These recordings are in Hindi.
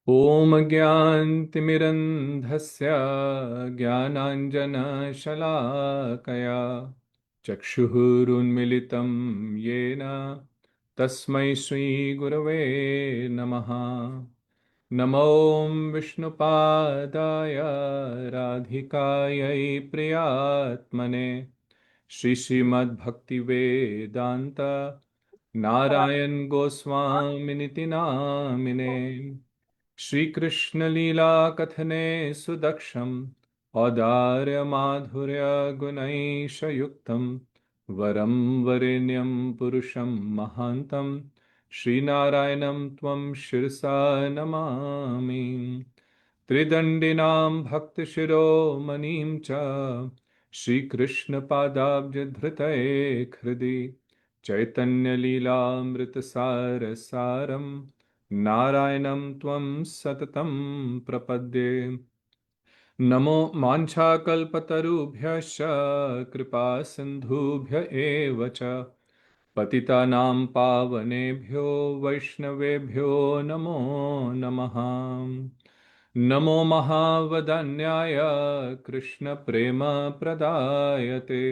ॐ ज्ञानतिमिरन्धस्य ज्ञानाञ्जनशलाकया चक्षुरुन्मिलितं येन तस्मै श्रीगुरवे नमः। नमो विष्णुपादाय राधिकायै प्रियात्मने श्रीमद्भक्तिवेदान्त नारायण गोस्वामिनिति नामिने। श्री कृष्ण लीला कथने सुदक्षम औदार्य माधुर्य गुणैशयुक्तम वरम वरेण्यम पुरुषम महांतम श्रीनारायणं त्वं शिरसा नमामि। त्रिदण्डिनां भक्तशिरोमणिं च श्रीकृष्णपादाब्जधृतये हृदि चैतन्यलीलामृतसारसारं नारायणं त्वं सततं प्रपद्ये। नमो वाञ्छाकल्पतरुभ्यश्च कृपा सिन्धुभ्य एव च पतितानां पावनेभ्यो वैष्णवेभ्यो नमो नमः। नमो महावदन्याय कृष्णप्रेमप्रदायते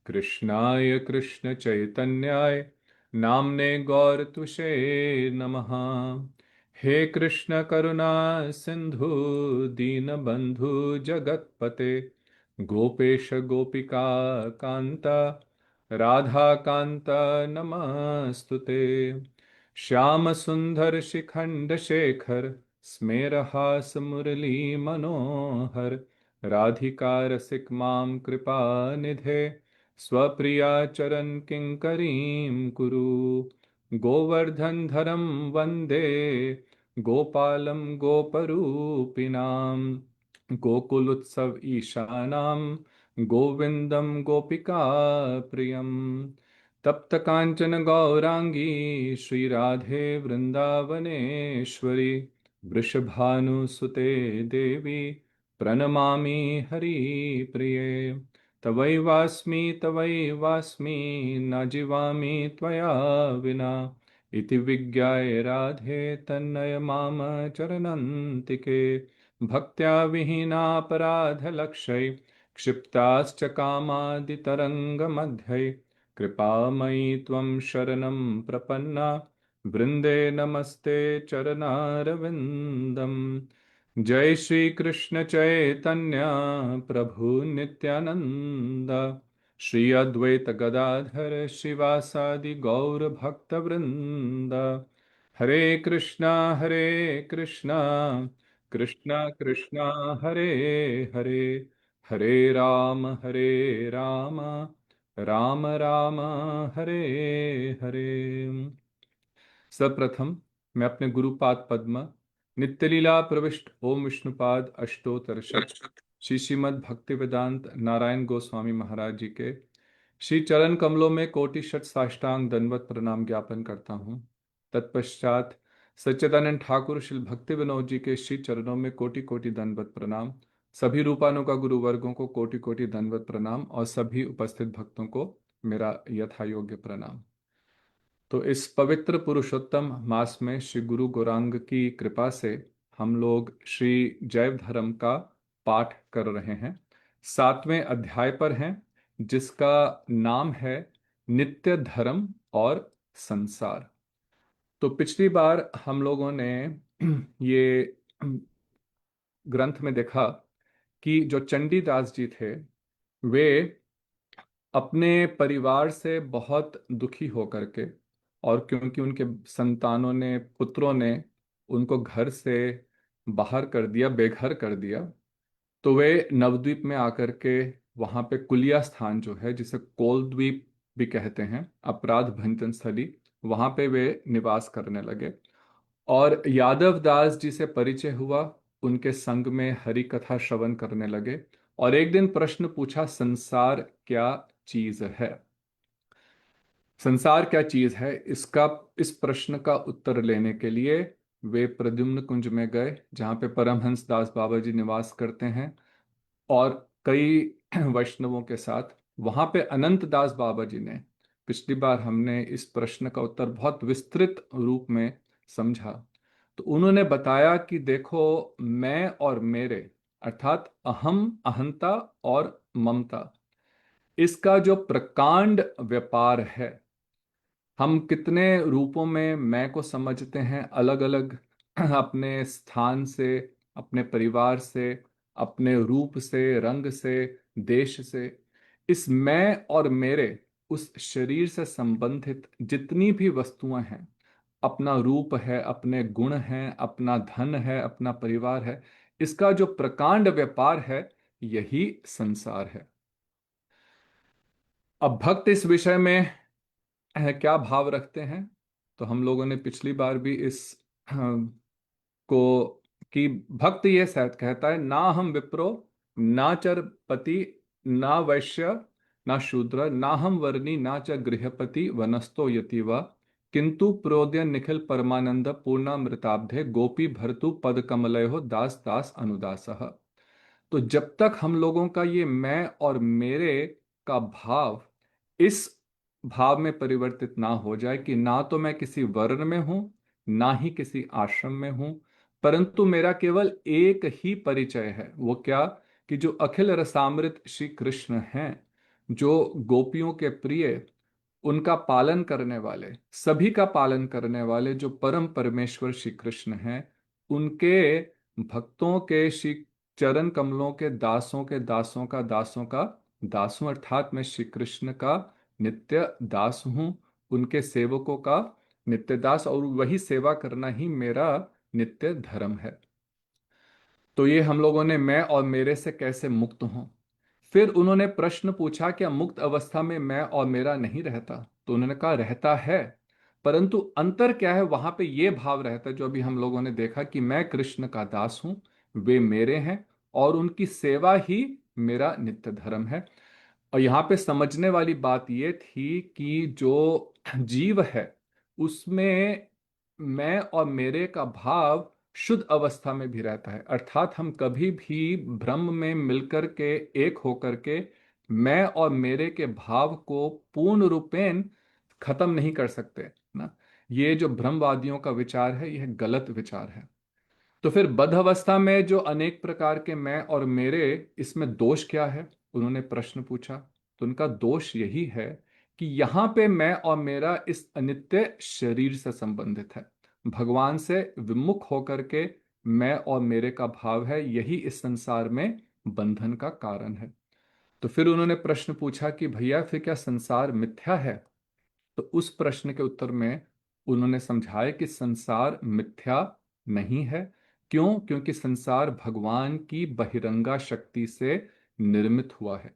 कृष्णाय कृष्णचैतन्याय नाम्ने गौरतुषे नमः। हे कृष्ण करुणा सिंधु दीनबंधु जगतपते गोपेश गोपिका कांता राधा कांता नमस्तुते। श्याम सुंदर शिखंड शेखर स्मेरहास मुरली मनोहर राधिका रसिक मां कृपा निधे स्वप्रिया चरण किंकरीं कुरु। गोवर्धन धरम वंदे गोपालं गोपरूपिणां गोकुलोत्सव ईशानां गोविंदं गोपिका प्रियं। तप्त कांचन गौरांगी श्री राधे वृंदावनेश्वरी वृषभानुसुते देवी प्रणमामि हरिप्रिये। तवैवास्मि न जीवामि त्वया विना इति विज्ञाय राधे तन्नय माम चरणन्तिके। भक्त्या विहीनापराधलक्षै क्षिप्ताश्च कामादितरङ्गमध्यै कृपामयि त्वं शरणं प्रपन्ना वृन्दे नमस्ते चरणारविन्दम्। जय श्री कृष्ण चैतन्य प्रभु नित्यानंद श्री अद्वैत गदाधर शिवासादि गौर भक्त वृंद। हरे कृष्णा कृष्णा कृष्णा हरे हरे हरे राम राम राम हरे हरे। सर्वप्रथम मैं अपने गुरुपाद पद्म नित्यलीला प्रविष्ट ओम विष्णुपाद अष्टोत्तर शत श्री श्रीमद् भक्ति वेदांत नारायण गोस्वामी महाराज जी के श्री चरण कमलों में कोटि शत साष्टांग दंडवत प्रणाम ज्ञापन करता हूँ। तत्पश्चात सच्चिदानंद ठाकुर श्री भक्ति विनोद जी के श्री चरणों में कोटि कोटि दंडवत प्रणाम। सभी रूपानुगा का गुरु वर्गों को कोटि कोटि दंडवत प्रणाम और सभी उपस्थित भक्तों को मेरा यथा योग्य प्रणाम। तो इस पवित्र पुरुषोत्तम मास में श्री गुरु गौरांग की कृपा से हम लोग श्री जैव धर्म का पाठ कर रहे हैं। 7वें अध्याय पर हैं जिसका नाम है नित्य धर्म और संसार। तो पिछली बार हम लोगों ने ये ग्रंथ में देखा कि जो चंडीदास जी थे वे अपने परिवार से बहुत दुखी होकर के और क्योंकि उनके संतानों ने पुत्रों ने उनको घर से बाहर कर दिया, बेघर कर दिया, तो वे नवद्वीप में आकर के वहाँ पे कुलिया स्थान जो है जिसे कोल द्वीप भी कहते हैं, अपराध भंजन स्थली, वहाँ पे वे निवास करने लगे। और यादव दास जी से परिचय हुआ, उनके संग में हरि कथा श्रवण करने लगे और एक दिन प्रश्न पूछा, संसार क्या चीज है? संसार क्या चीज है, इसका इस प्रश्न का उत्तर लेने के लिए वे प्रद्युम्न कुंज में गए जहाँ पे परमहंस दास बाबा जी निवास करते हैं और कई वैष्णवों के साथ। वहां पे अनंत दास बाबा जी ने, पिछली बार हमने इस प्रश्न का उत्तर बहुत विस्तृत रूप में समझा, तो उन्होंने बताया कि देखो, मैं और मेरे, अर्थात अहम, अहंता और ममता, इसका जो प्रकांड व्यापार है, हम कितने रूपों में मैं को समझते हैं, अलग अलग अपने स्थान से, अपने परिवार से, अपने रूप से, रंग से, देश से। इस मैं और मेरे, उस शरीर से संबंधित जितनी भी वस्तुएं हैं, अपना रूप है, अपने गुण हैं, अपना धन है, अपना परिवार है, इसका जो प्रकांड व्यापार है, यही संसार है। अब भक्त इस विषय में क्या भाव रखते हैं, तो हम लोगों ने पिछली बार भी इस को, कि भक्त ये शायद कहता है, ना हम विप्रो, ना चर पति, ना वैश्य, ना शूद्र, ना हम वर्णी, ना च गृहपति वनस्तो यतिवा, किंतु प्रोद्य निखिल परमानंद पूर्णामृताब्धे गोपी भर्तु पद कमलयो दास दास अनुदासः। तो जब तक हम लोगों का ये मैं और मेरे का भाव इस भाव में परिवर्तित ना हो जाए कि ना तो मैं किसी वर्ण में हूं, ना ही किसी आश्रम में हूं, परंतु मेरा केवल एक ही परिचय है, वो क्या, कि जो अखिल रसामृत श्री कृष्ण हैं, जो गोपियों के प्रिय, उनका पालन करने वाले, सभी का पालन करने वाले जो परम परमेश्वर श्री कृष्ण हैं, उनके भक्तों के श्री चरण कमलों के दासों के दासों का दासों का दास हूं, अर्थात मैं श्री कृष्ण का नित्य दास हूं, उनके सेवकों का नित्य दास, और वही सेवा करना ही मेरा नित्य धर्म है। तो ये हम लोगों ने मैं और मेरे से कैसे मुक्त हों। फिर उन्होंने प्रश्न पूछा, क्या मुक्त अवस्था में मैं और मेरा नहीं रहता? तो उन्होंने कहा रहता है, परंतु अंतर क्या है, वहां पे ये भाव रहता है जो अभी हम लोगों ने देखा, कि मैं कृष्ण का दास हूं, वे मेरे हैं, और उनकी सेवा ही मेरा नित्य धर्म है। और यहाँ पे समझने वाली बात ये थी कि जो जीव है, उसमें मैं और मेरे का भाव शुद्ध अवस्था में भी रहता है, अर्थात हम कभी भी ब्रह्म में मिलकर के, एक होकर के, मैं और मेरे के भाव को पूर्ण रूपेण खत्म नहीं कर सकते ना। ये जो ब्रह्मवादियों का विचार है, यह गलत विचार है। तो फिर बद्ध अवस्था में जो अनेक प्रकार के मैं और मेरे, इसमें दोष क्या है, उन्होंने प्रश्न पूछा। तो उनका दोष यही है कि यहाँ पे मैं और मेरा इस अनित्य शरीर से संबंधित है, भगवान से विमुख होकर के मैं और मेरे का भाव है, यही इस संसार में बंधन का कारण है। तो फिर उन्होंने प्रश्न पूछा कि भैया फिर क्या संसार मिथ्या है? तो उस प्रश्न के उत्तर में उन्होंने समझाया कि संसार मिथ्या नहीं है। क्यों? क्योंकि संसार भगवान की बहिरंगा शक्ति से निर्मित हुआ है।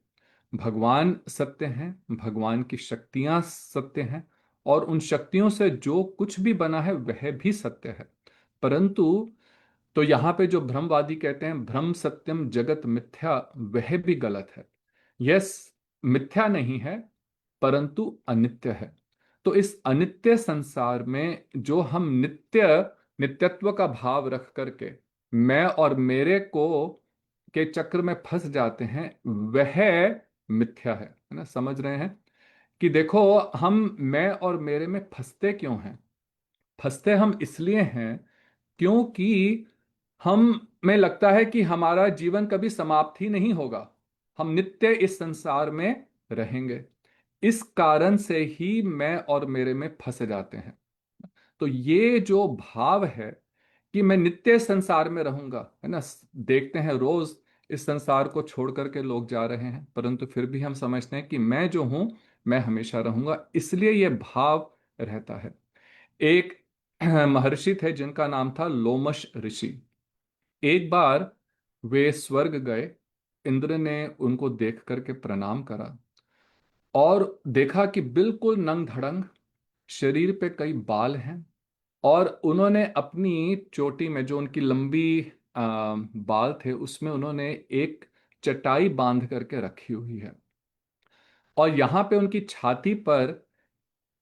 भगवान सत्य हैं, भगवान की शक्तियां सत्य हैं, और उन शक्तियों से जो कुछ भी बना है वह भी सत्य है। परंतु, तो यहाँ पे जो ब्रह्मवादी कहते हैं ब्रह्म सत्यम जगत मिथ्या, वह भी गलत है। यस, मिथ्या नहीं है, परंतु अनित्य है। तो इस अनित्य संसार में जो हम नित्य, नित्यत्व का भाव रख करके मैं और मेरे को के चक्र में फंस जाते हैं, वह मिथ्या है ना। समझ रहे हैं कि देखो, हम मैं और मेरे में फंसते क्यों हैं? फंसते हम इसलिए हैं क्योंकि हम में लगता है कि हमारा जीवन कभी समाप्त ही नहीं होगा, हम नित्य इस संसार में रहेंगे। इस कारण से ही मैं और मेरे में फंस जाते हैं। तो ये जो भाव है कि मैं नित्य संसार में रहूंगा, है ना, देखते हैं रोज इस संसार को छोड़ करके लोग जा रहे हैं, परंतु फिर भी हम समझते हैं कि मैं जो हूं, मैं हमेशा रहूंगा, इसलिए ये भाव रहता है। एक महर्षि थे जिनका नाम था लोमश ऋषि। एक बार वे स्वर्ग गए, इंद्र ने उनको देख करके प्रणाम करा, और देखा कि बिल्कुल नंग धड़ंग, शरीर पे कई बाल हैं, और उन्होंने अपनी चोटी में जो उनकी लंबी बाल थे, उसमें उन्होंने एक चटाई बांध करके रखी हुई है। और यहाँ पे उनकी छाती पर,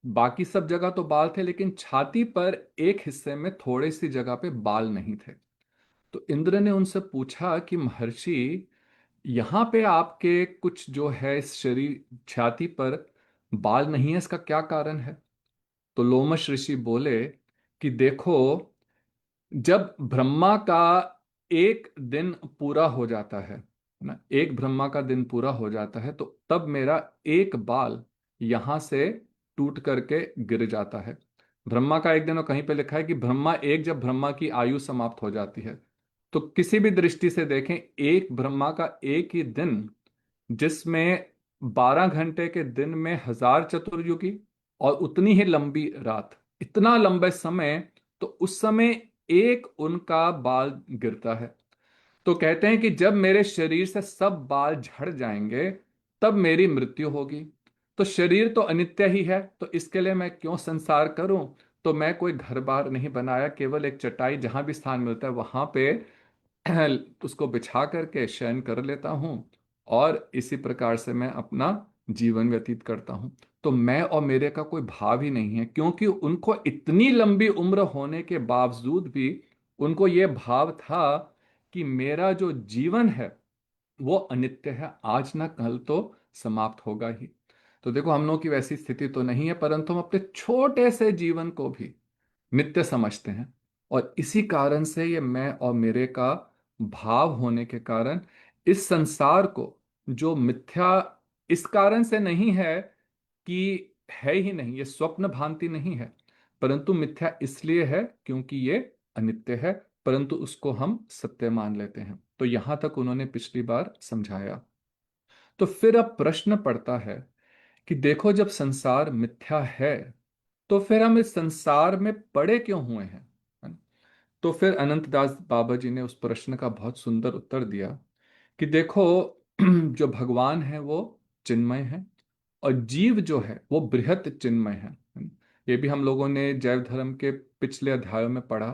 बाकी सब जगह तो बाल थे, लेकिन छाती पर एक हिस्से में थोड़ी सी जगह पे बाल नहीं थे। तो इंद्र ने उनसे पूछा कि महर्षि, यहाँ पे आपके कुछ जो है इस शरीर, छाती पर बाल नहीं है, इसका क्या कारण है? तो लोमश ऋषि बोले कि देखो, जब ब्रह्मा का एक दिन पूरा हो जाता है ना, एक ब्रह्मा का दिन पूरा हो जाता है, तो तब मेरा एक बाल यहां से टूट करके गिर जाता है। ब्रह्मा का एक दिन, और कहीं पे लिखा है कि ब्रह्मा एक, जब ब्रह्मा की आयु समाप्त हो जाती है, तो किसी भी दृष्टि से देखें, एक ब्रह्मा का एक ही दिन, जिसमें 12 घंटे के दिन में 1000 चतुर्युगी और उतनी ही लंबी रात, इतना लंबे समय, तो उस समय एक उनका बाल गिरता है। तो कहते हैं कि जब मेरे शरीर से सब बाल झड़ जाएंगे, तब मेरी मृत्यु होगी। तो शरीर तो अनित्य ही है, तो इसके लिए मैं क्यों संसार करूं। तो मैं कोई घर बार नहीं बनाया, केवल एक चटाई जहां भी स्थान मिलता है वहां पे उसको बिछा करके शयन कर लेता हूँ, और इसी प्रकार से मैं अपना जीवन व्यतीत करता हूँ। तो मैं और मेरे का कोई भाव ही नहीं है, क्योंकि उनको इतनी लंबी उम्र होने के बावजूद भी उनको ये भाव था कि मेरा जो जीवन है वो अनित्य है, आज ना कल तो समाप्त होगा ही। तो देखो, हम लोगों की वैसी स्थिति तो नहीं है, परंतु हम अपने छोटे से जीवन को भी नित्य समझते हैं। और इसी कारण से ये मैं और मेरे का भाव होने के कारण इस संसार को, जो मिथ्या इस कारण से नहीं है कि है ही नहीं, ये स्वप्न भांति नहीं है, परंतु मिथ्या इसलिए है क्योंकि ये अनित्य है, परंतु उसको हम सत्य मान लेते हैं। तो यहां तक उन्होंने पिछली बार समझाया। तो फिर अब प्रश्न पड़ता है कि देखो, जब संसार मिथ्या है, तो फिर हम इस संसार में पड़े क्यों हुए हैं, है ना? तो फिर अनंतदास बाबा जी ने उस प्रश्न का बहुत सुंदर उत्तर दिया कि देखो, जो भगवान है वो चिन्मय है, और जीव जो है वो बृहत चिन्मय है। ये भी हम लोगों ने जैव धर्म के पिछले अध्यायों में पढ़ा।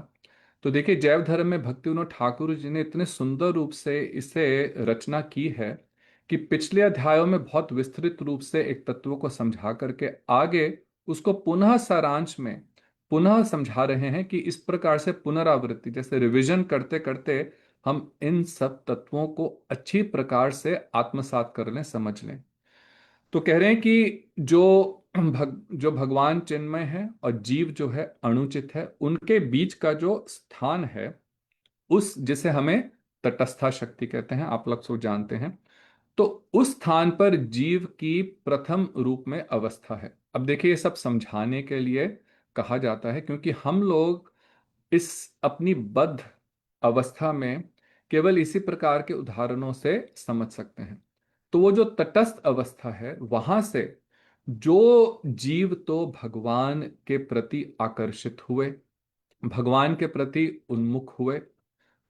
तो देखिए, जैव धर्म में भक्ति विनोद ठाकुर जी ने इतने सुंदर रूप से इसे रचना की है कि पिछले अध्यायों में बहुत विस्तृत रूप से एक तत्व को समझा करके आगे उसको पुनः सारांश में पुनः समझा रहे हैं कि इस प्रकार से पुनरावृत्ति, जैसे रिवीजन करते करते हम इन सब तत्वों को अच्छी प्रकार से आत्मसात कर लें, समझ लें। तो कह रहे हैं कि जो भगवान चिन्मय है और जीव जो है अणुचित है, उनके बीच का जो स्थान है, उस जिसे हमें तटस्था शक्ति कहते हैं, आप लोग सब जानते हैं। तो उस स्थान पर जीव की प्रथम रूप में अवस्था है। अब देखिए, ये सब समझाने के लिए कहा जाता है, क्योंकि हम लोग इस अपनी बद्ध अवस्था में केवल इसी प्रकार के उदाहरणों से समझ सकते हैं। तो वो जो तटस्थ अवस्था है, वहां से जो जीव तो भगवान के प्रति आकर्षित हुए, भगवान के प्रति उन्मुख हुए,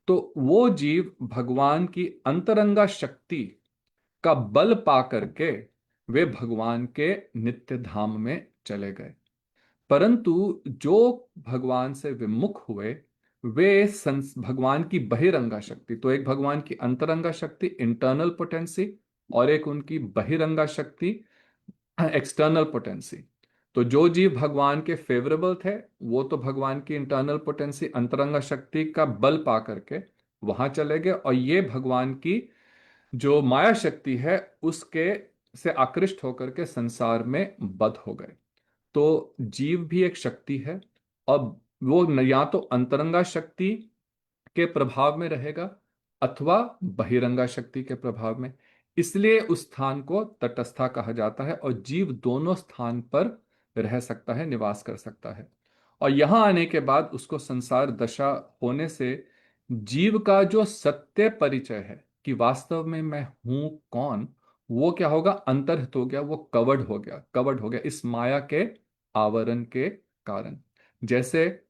तो वो जीव भगवान की अंतरंगा शक्ति का बल पा करके वे भगवान के नित्य धाम में चले गए। परंतु जो भगवान से विमुख हुए, वे भगवान की बहिरंगा शक्ति, तो एक भगवान की अंतरंगा शक्ति इंटरनल पोटेंसी, और एक उनकी बहिरंगा शक्ति एक्सटर्नल पोटेंसी। तो जो जीव भगवान के फेवरेबल थे, वो तो भगवान की इंटरनल पोटेंसी अंतरंगा शक्ति का बल पा करके वहां चले गए, और ये भगवान की जो माया शक्ति है उसके से आकृष्ट होकर के संसार में बद्ध हो गए। तो जीव भी एक शक्ति है, और वो या तो अंतरंगा शक्ति के प्रभाव में रहेगा अथवा बहिरंगा शक्ति के प्रभाव में। इसलिए उस स्थान को तटस्था कहा जाता है, और जीव दोनों स्थान पर रह सकता है, निवास कर सकता है। और यहां आने के बाद उसको संसार दशा होने से जीव का जो सत्य परिचय है कि वास्तव में मैं हूं कौन, वो क्या होगा, अंतर्हित हो गया, वो कवर्ड हो गया इस माया के आवरण के कारण। जैसे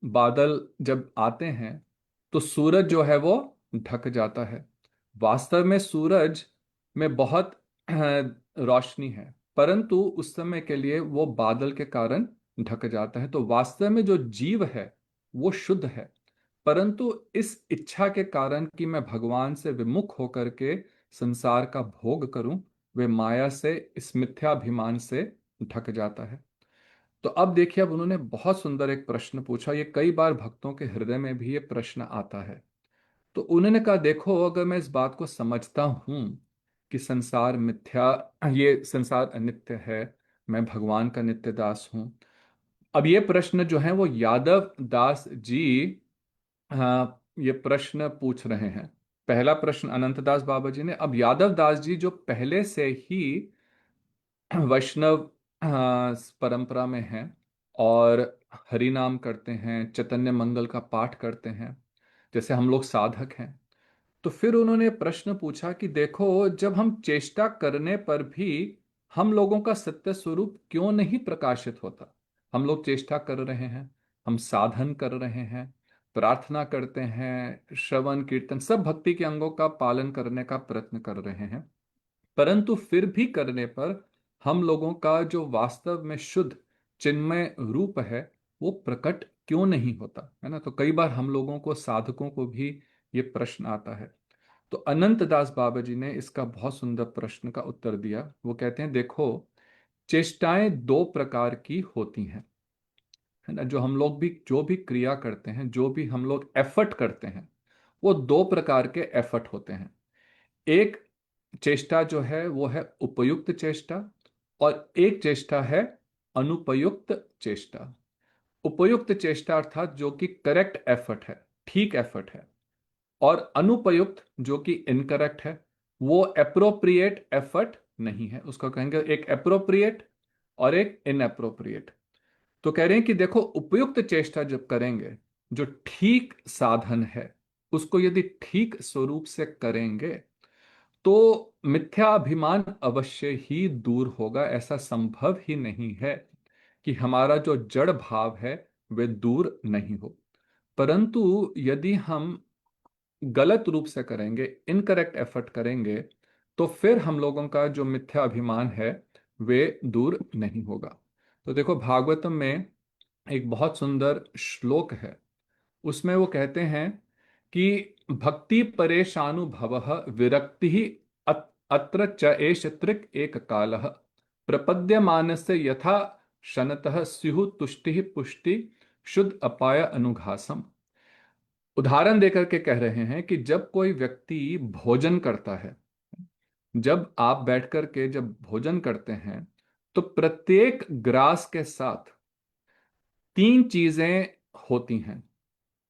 बादल जब आते हैं तो सूरज जो है वो ढक जाता है। वास्तव में सूरज में बहुत रोशनी है, परंतु उस समय के लिए वो बादल के कारण ढक जाता है। तो वास्तव में जो जीव है वो शुद्ध है, परंतु इस इच्छा के कारण कि मैं भगवान से विमुख होकर के संसार का भोग करूं, वे माया से, इस मिथ्याभिमान से ढक जाता है। तो अब देखिए, अब उन्होंने बहुत सुंदर एक प्रश्न पूछा। ये कई बार भक्तों के हृदय में भी ये प्रश्न आता है। तो उन्होंने कहा, देखो, अगर मैं इस बात को समझता हूं कि संसार मिथ्या, ये संसार अनित्य है, मैं भगवान का नित्य दास हूं। अब ये प्रश्न जो है वो यादव दास जी ये प्रश्न पूछ रहे हैं। पहला प्रश्न अनंतदास बाबा जी ने। अब यादव दास जी जो पहले से ही वैष्णव परंपरा में हैं और हरि नाम करते हैं, चैतन्य मंगल का पाठ करते हैं, जैसे हम लोग साधक हैं, तो फिर उन्होंने प्रश्न पूछा कि देखो, जब हम चेष्टा करने पर भी हम लोगों का सत्य स्वरूप क्यों नहीं प्रकाशित होता। हम लोग चेष्टा कर रहे हैं, हम साधन कर रहे हैं, प्रार्थना करते हैं, श्रवण कीर्तन सब भक्ति के अंगों का पालन करने का प्रयत्न कर रहे हैं, परंतु फिर भी करने पर हम लोगों का जो वास्तव में शुद्ध चिन्मय रूप है वो प्रकट क्यों नहीं होता है ना। तो कई बार हम लोगों को, साधकों को भी ये प्रश्न आता है। तो अनंत दास बाबा जी ने इसका बहुत सुंदर प्रश्न का उत्तर दिया। वो कहते हैं देखो, चेष्टाएं दो प्रकार की होती हैं, है ना। जो हम लोग भी जो भी क्रिया करते हैं, जो भी हम लोग एफर्ट करते हैं, वो दो प्रकार के एफर्ट होते हैं। एक चेष्टा जो है वो है उपयुक्त चेष्टा, और एक चेष्टा है अनुपयुक्त चेष्टा। उपयुक्त चेष्टा अर्थात जो कि करेक्ट एफर्ट है, ठीक एफर्ट है, और अनुपयुक्त जो कि इनकरेक्ट है, वो अप्रोप्रिएट एफर्ट नहीं है। उसको कहेंगे एक अप्रोप्रिएट और एक इनअप्रोप्रिएट। तो कह रहे हैं कि देखो, उपयुक्त चेष्टा जब करेंगे, जो ठीक साधन है उसको यदि ठीक स्वरूप से करेंगे, तो मिथ्याभिमान अवश्य ही दूर होगा। ऐसा संभव ही नहीं है कि हमारा जो जड़ भाव है वे दूर नहीं हो। परंतु यदि हम गलत रूप से करेंगे, इनकरेक्ट एफर्ट करेंगे, तो फिर हम लोगों का जो मिथ्या अभिमान है वे दूर नहीं होगा। तो देखो, भागवतम में एक बहुत सुंदर श्लोक है। उसमें वो कहते हैं कि भक्ति परेशानुभवः विरक्ति अत्र च एष त्रिक एक कालः प्रपद्यमानस्य यथा शनतः स्युः तुष्टि पुष्टि शुद्ध अपाय अनुघासम। उदाहरण देकर के कह रहे हैं कि जब कोई व्यक्ति भोजन करता है, जब आप बैठ कर के जब भोजन करते हैं, तो प्रत्येक ग्रास के साथ तीन चीजें होती हैं।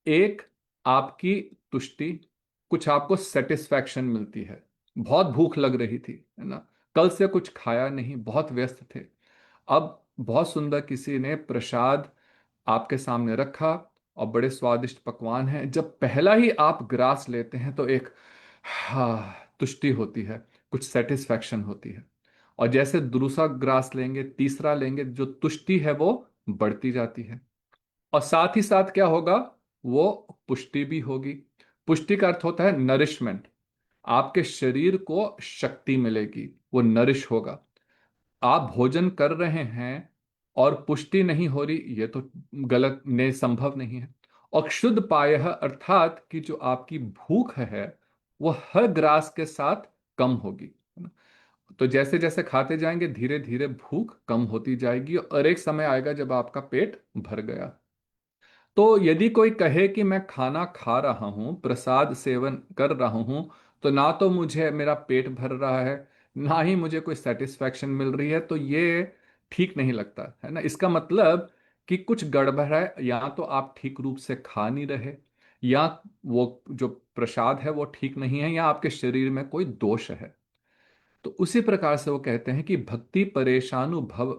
एक, आपकी तुष्टि, कुछ आपको सेटिस्फैक्शन मिलती है। बहुत भूख लग रही थी, है ना, कल से कुछ खाया नहीं, बहुत व्यस्त थे। अब बहुत सुंदर किसी ने प्रसाद आपके सामने रखा और बड़े स्वादिष्ट पकवान हैं। जब पहला ही आप ग्रास लेते हैं तो एक तुष्टि होती है, कुछ सेटिस्फैक्शन होती है। और जैसे दूसरा ग्रास लेंगे, तीसरा लेंगे, जो तुष्टि है वो बढ़ती जाती है। और साथ ही साथ क्या होगा, वो पुष्टि भी होगी। पुष्टि का अर्थ होता है नरिशमेंट। आपके शरीर को शक्ति मिलेगी, वो नरिश होगा। आप भोजन कर रहे हैं और पुष्टि नहीं हो रही, ये तो गलत ने संभव नहीं है। और शुद्ध पायः अर्थात कि जो आपकी भूख है वो हर ग्रास के साथ कम होगी, है ना। तो जैसे जैसे खाते जाएंगे धीरे धीरे भूख कम होती जाएगी और एक समय आएगा जब आपका पेट भर गया। तो यदि कोई कहे कि मैं खाना खा रहा हूं, प्रसाद सेवन कर रहा हूं, तो ना तो मुझे मेरा पेट भर रहा है, ना ही मुझे कोई सेटिस्फैक्शन मिल रही है, तो ये ठीक नहीं लगता, है ना। इसका मतलब कि कुछ गड़बड़ है। या तो आप ठीक रूप से खा नहीं रहे, या वो जो प्रसाद है वो ठीक नहीं है, या आपके शरीर में कोई दोष है। तो उसी प्रकार से वो कहते हैं कि भक्ति परेशानुभव,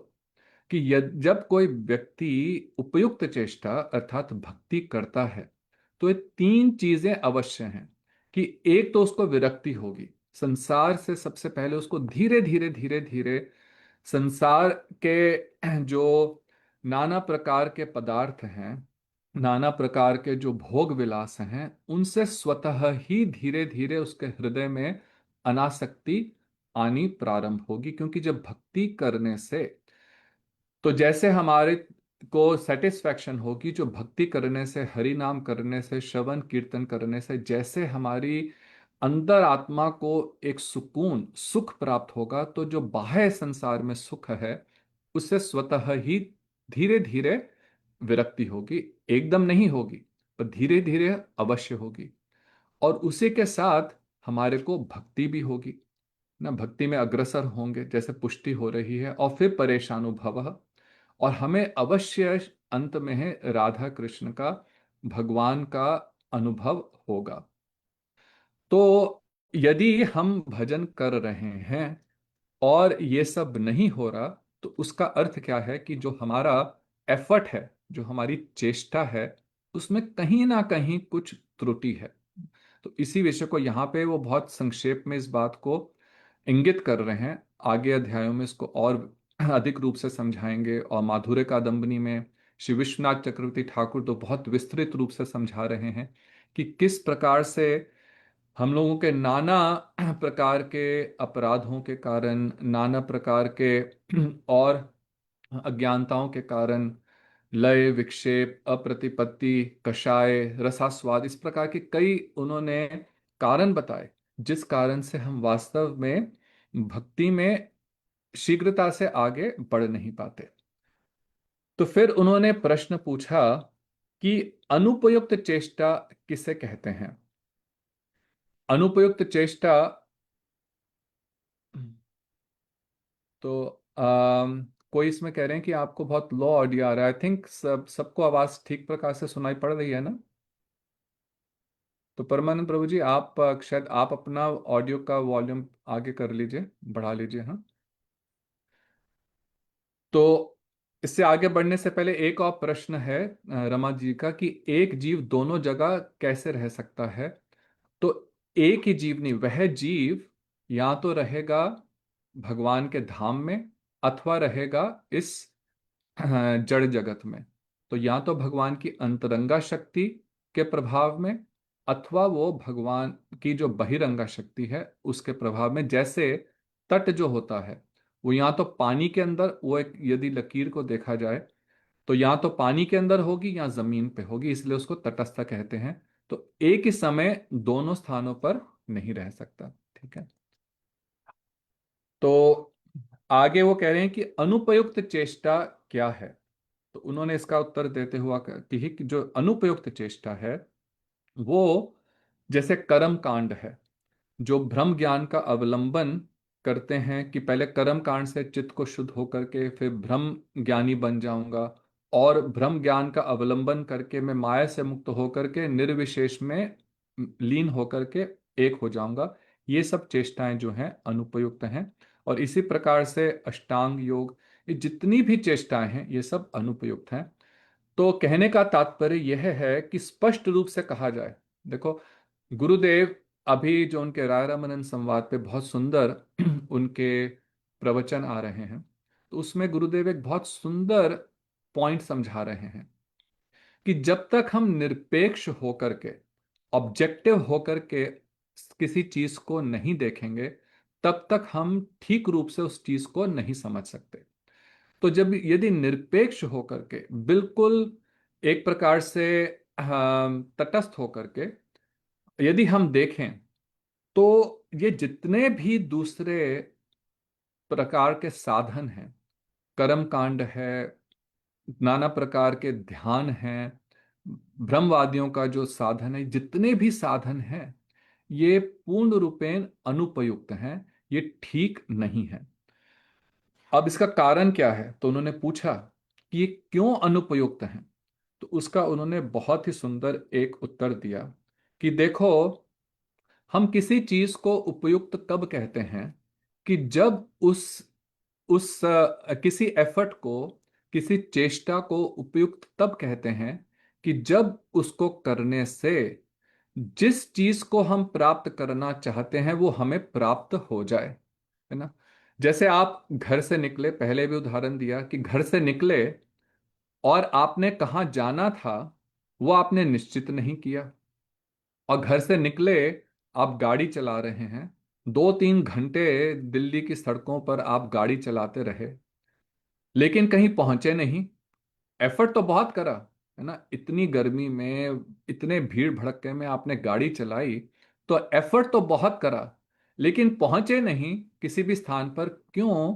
कि जब कोई व्यक्ति उपयुक्त चेष्टा अर्थात भक्ति करता है, तो ये तीन चीजें अवश्य हैं। कि एक तो उसको विरक्ति होगी संसार से, सबसे पहले उसको धीरे धीरे धीरे धीरे संसार के जो नाना प्रकार के पदार्थ हैं, नाना प्रकार के जो भोग विलास हैं, उनसे स्वतः ही धीरे धीरे उसके हृदय में अनासक्ति आनी प्रारंभ होगी। क्योंकि जब भक्ति करने से, तो जैसे हमारे को सेटिस्फैक्शन होगी, जो भक्ति करने से, हरि नाम करने से, श्रवण कीर्तन करने से जैसे हमारी अंदर आत्मा को एक सुकून सुख प्राप्त होगा, तो जो बाह्य संसार में सुख है उससे स्वतः ही धीरे धीरे विरक्ति होगी। एकदम नहीं होगी, पर धीरे धीरे अवश्य होगी। और उसी के साथ हमारे को भक्ति भी होगी ना, भक्ति में अग्रसर होंगे, जैसे पुष्टि हो रही है। और फिर परेशानुभव, और हमें अवश्य अंत में है राधा कृष्ण का, भगवान का अनुभव होगा। तो यदि हम भजन कर रहे हैं और ये सब नहीं हो रहा, तो उसका अर्थ क्या है कि जो हमारा एफर्ट है, जो हमारी चेष्टा है, उसमें कहीं ना कहीं कुछ त्रुटि है। तो इसी विषय को यहाँ पे वो बहुत संक्षेप में इस बात को इंगित कर रहे हैं। आगे अध्यायों में इसको और अधिक रूप से समझाएंगे, और माधुर्य कादंबनी में श्री विश्वनाथ चक्रवर्ती ठाकुर तो बहुत विस्तृत रूप से समझा रहे हैं कि किस प्रकार से हम लोगों के नाना प्रकार के अपराधों के कारण, नाना प्रकार के और अज्ञानताओं के कारण, लय, विक्षेप, अप्रतिपत्ति, कषाय, रसास्वाद, इस प्रकार के कई उन्होंने कारण बताए, जिस कारण से हम वास्तव में भक्ति में शीघ्रता से आगे बढ़ नहीं पाते। तो फिर उन्होंने प्रश्न पूछा कि अनुपयुक्त चेष्टा किसे कहते हैं। अनुपयुक्त चेष्टा, तो कोई इसमें कह रहे हैं कि आपको बहुत लो ऑडियो आ रहा है। आई थिंक सबको आवाज ठीक प्रकार से सुनाई पड़ रही है ना? तो परमानंद प्रभु जी, आप शायद आप अपना ऑडियो का वॉल्यूम आगे कर लीजिए, बढ़ा लीजिए। हाँ। तो इससे आगे बढ़ने से पहले एक और प्रश्न है रमा जी का, कि एक जीव दोनों जगह कैसे रह सकता है? तो एक ही जीव नहीं, वह जीव या तो रहेगा भगवान के धाम में, अथवा रहेगा इस जड़ जगत में। तो या तो भगवान की अंतरंगा शक्ति के प्रभाव में, अथवा वो भगवान की जो बहिरंगा शक्ति है उसके प्रभाव में। जैसे तट जो होता है, वो या तो पानी के अंदर, वो एक यदि लकीर को देखा जाए तो या तो पानी के अंदर होगी या जमीन पे होगी, इसलिए उसको तटस्थ कहते हैं। तो एक ही समय दोनों स्थानों पर नहीं रह सकता। ठीक है। तो आगे वो कह रहे हैं कि अनुपयुक्त चेष्टा क्या है। तो उन्होंने इसका उत्तर देते हुआ कि जो अनुपयुक्त चेष्टा है वो जैसे कर्म कांड है, जो भ्रम ज्ञान का अवलंबन करते हैं कि पहले कर्म कांड से चित्त को शुद्ध होकर के फिर ब्रह्म ज्ञानी बन जाऊंगा, और ब्रह्म ज्ञान का अवलंबन करके मैं माया से मुक्त होकर के निर्विशेष में लीन होकर के एक हो जाऊंगा। ये सब चेष्टाएं जो हैं अनुपयुक्त हैं। और इसी प्रकार से अष्टांग योग, ये जितनी भी चेष्टाएं हैं ये सब अनुपयुक्त हैं। तो कहने का तात्पर्य यह है कि स्पष्ट रूप से कहा जाए, देखो गुरुदेव अभी जो उनके राय रामानंद संवाद पे बहुत सुंदर उनके प्रवचन आ रहे हैं, तो उसमें गुरुदेव एक बहुत सुंदर पॉइंट समझा रहे हैं कि जब तक हम निरपेक्ष होकर के, ऑब्जेक्टिव होकर के किसी चीज को नहीं देखेंगे, तब तक हम ठीक रूप से उस चीज को नहीं समझ सकते। तो जब यदि निरपेक्ष होकर के, बिल्कुल एक प्रकार से तटस्थ होकर के यदि हम देखें, तो ये जितने भी दूसरे प्रकार के साधन हैं, कर्म कांड है, नाना प्रकार के ध्यान हैं, ब्रह्मवादियों का जो साधन है, जितने भी साधन हैं, ये पूर्ण रूपेण अनुपयुक्त हैं, ये ठीक नहीं है। अब इसका कारण क्या है? तो उन्होंने पूछा कि ये क्यों अनुपयुक्त हैं। तो उसका उन्होंने बहुत ही सुंदर एक उत्तर दिया कि देखो, हम किसी चीज को उपयुक्त कब कहते हैं कि जब किसी एफर्ट को, किसी चेष्टा को उपयुक्त तब कहते हैं कि जब उसको करने से जिस चीज को हम प्राप्त करना चाहते हैं वो हमें प्राप्त हो जाए, है ना? जैसे आप घर से निकले, पहले भी उदाहरण दिया कि घर से निकले और आपने कहाँ जाना था वो आपने निश्चित नहीं किया, और घर से निकले, आप गाड़ी चला रहे हैं, 2-3 घंटे दिल्ली की सड़कों पर आप गाड़ी चलाते रहे, लेकिन कहीं पहुंचे नहीं। एफर्ट तो बहुत करा, है ना? इतनी गर्मी में, इतने भीड़ भड़क्के में आपने गाड़ी चलाई, तो एफर्ट तो बहुत करा, लेकिन पहुंचे नहीं किसी भी स्थान पर। क्यों?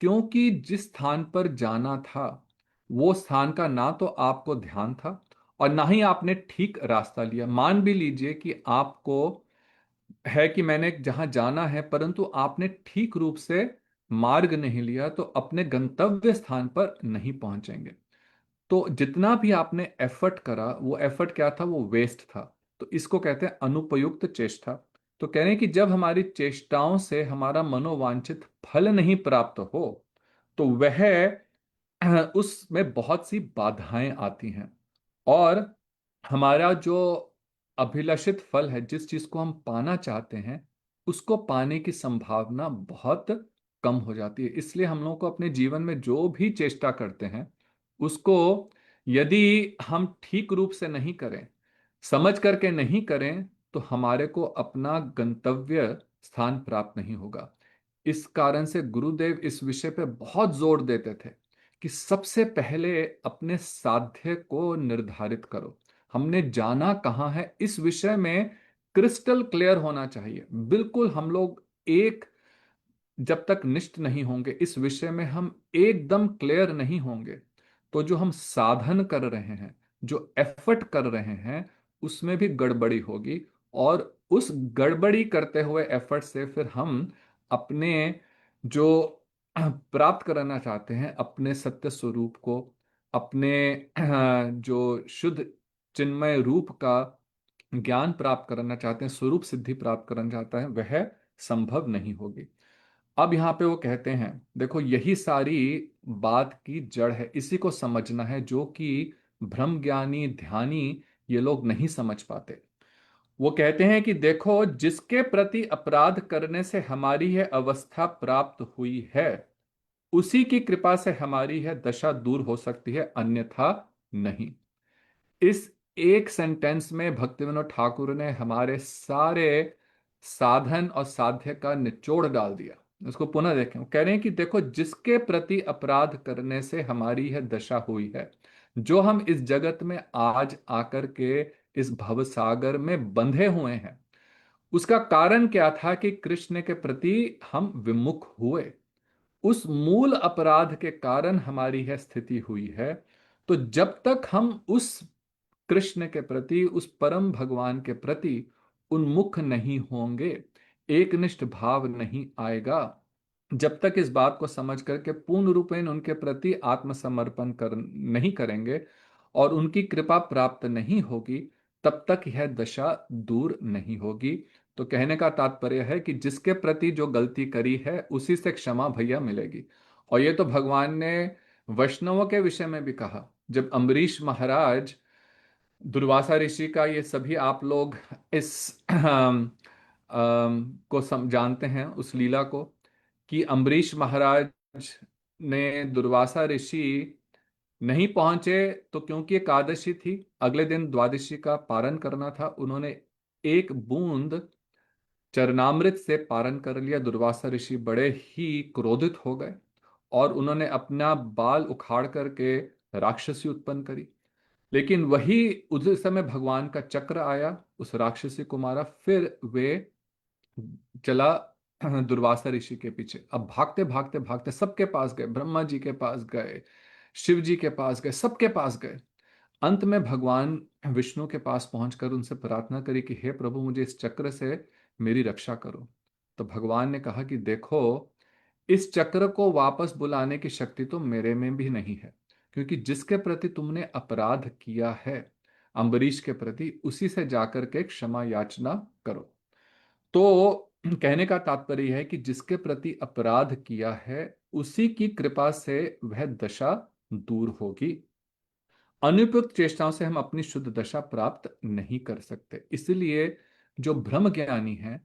क्योंकि जिस स्थान पर जाना था वो स्थान का ना तो आपको ध्यान था, और ना ही आपने ठीक रास्ता लिया। मान भी लीजिए कि आपको है कि मैंने जहां जाना है, परंतु आपने ठीक रूप से मार्ग नहीं लिया, तो अपने गंतव्य स्थान पर नहीं पहुंचेंगे। तो जितना भी आपने एफर्ट करा, वो एफर्ट क्या था? वो वेस्ट था। तो इसको कहते हैं अनुपयुक्त चेष्टा। तो कह रहे हैं कि जब हमारी चेष्टाओं से हमारा मनोवांछित फल नहीं प्राप्त हो तो वह उसमें बहुत सी बाधाएं आती हैं, और हमारा जो अभिलषित फल है, जिस चीज को हम पाना चाहते हैं, उसको पाने की संभावना बहुत कम हो जाती है। इसलिए हम लोगों को अपने जीवन में जो भी चेष्टा करते हैं उसको यदि हम ठीक रूप से नहीं करें, समझ करके नहीं करें, तो हमारे को अपना गंतव्य स्थान प्राप्त नहीं होगा। इस कारण से गुरुदेव इस विषय पे बहुत जोर देते थे कि सबसे पहले अपने साध्य को निर्धारित करो। हमने जाना कहाँ है, इस विषय में क्रिस्टल क्लियर होना चाहिए। बिल्कुल हम लोग एक जब तक निष्ठ नहीं होंगे, इस विषय में हम एकदम क्लियर नहीं होंगे, तो जो हम साधन कर रहे हैं, जो एफर्ट कर रहे हैं, उसमें भी गड़बड़ी होगी। और उस गड़बड़ी करते हुए एफर्ट से फिर हम अपने जो प्राप्त करना चाहते हैं, अपने सत्य स्वरूप को, अपने जो शुद्ध चिन्मय रूप का ज्ञान प्राप्त करना चाहते हैं, स्वरूप सिद्धि प्राप्त करना चाहता है, वह संभव नहीं होगी। अब यहाँ पे वो कहते हैं, देखो यही सारी बात की जड़ है, इसी को समझना है, जो कि ब्रह्म ज्ञानी ध्यानी ये लोग नहीं समझ पाते। वो कहते हैं कि देखो, जिसके प्रति अपराध करने से हमारी यह अवस्था प्राप्त हुई है, उसी की कृपा से हमारी यह दशा दूर हो सकती है, अन्यथा नहीं। इस एक सेंटेंस में भक्तिविनोद ठाकुर ने हमारे सारे साधन और साध्य का निचोड़ डाल दिया। उसको पुनः देखें, वो कह रहे हैं कि देखो, जिसके प्रति अपराध करने से हमारी यह दशा हुई है, जो हम इस जगत में आज आकर के इस भवसागर में बंधे हुए हैं, उसका कारण क्या था कि कृष्ण के प्रति हम विमुख हुए। उस मूल अपराध के कारण हमारी यह स्थिति हुई है। तो जब तक हम उस कृष्ण के प्रति, उस परम भगवान के प्रति उन्मुख नहीं होंगे, एकनिष्ठ भाव नहीं आएगा, जब तक इस बात को समझ करके पूर्ण रूपेण उनके प्रति आत्मसमर्पण कर नहीं करेंगे और उनकी कृपा प्राप्त नहीं होगी, तब तक यह दशा दूर नहीं होगी। तो कहने का तात्पर्य है कि जिसके प्रति जो गलती करी है, उसी से क्षमा भैया मिलेगी। और ये तो भगवान ने वैष्णवों के विषय में भी कहा। जब अम्बरीश महाराज, दुर्वासा ऋषि का, ये सभी आप लोग इस को जानते हैं, उस लीला को, कि अम्बरीश महाराज ने, दुर्वासा ऋषि नहीं पहुंचे, तो क्योंकि एकादशी थी, अगले दिन द्वादशी का पारण करना था, उन्होंने एक बूंद चरणामृत से पारण कर लिया। दुर्वासा ऋषि बड़े ही क्रोधित हो गए और उन्होंने अपना बाल उखाड़ करके राक्षसी उत्पन्न करी। लेकिन वही उस समय भगवान का चक्र आया, उस राक्षसी को मारा, फिर वे चला दुर्वासा ऋषि के पीछे। अब भागते भागते भागते सबके पास गए, ब्रह्मा जी के पास गए, शिव जी के पास गए, सबके पास गए। अंत में भगवान विष्णु के पास पहुंचकर उनसे प्रार्थना करी कि हे प्रभु, मुझे इस चक्र से मेरी रक्षा करो। तो भगवान ने कहा कि देखो, इस चक्र को वापस बुलाने की शक्ति तो मेरे में भी नहीं है, क्योंकि जिसके प्रति तुमने अपराध किया है, अम्बरीश के प्रति, उसी से जाकर के क्षमा याचना करो। तो कहने का तात्पर्य है कि जिसके प्रति अपराध किया है, उसी की कृपा से वह दशा दूर होगी। अनुपयुक्त चेष्टाओं से हम अपनी शुद्ध दशा प्राप्त नहीं कर सकते। इसलिए जो ब्रह्म ज्ञानी हैं,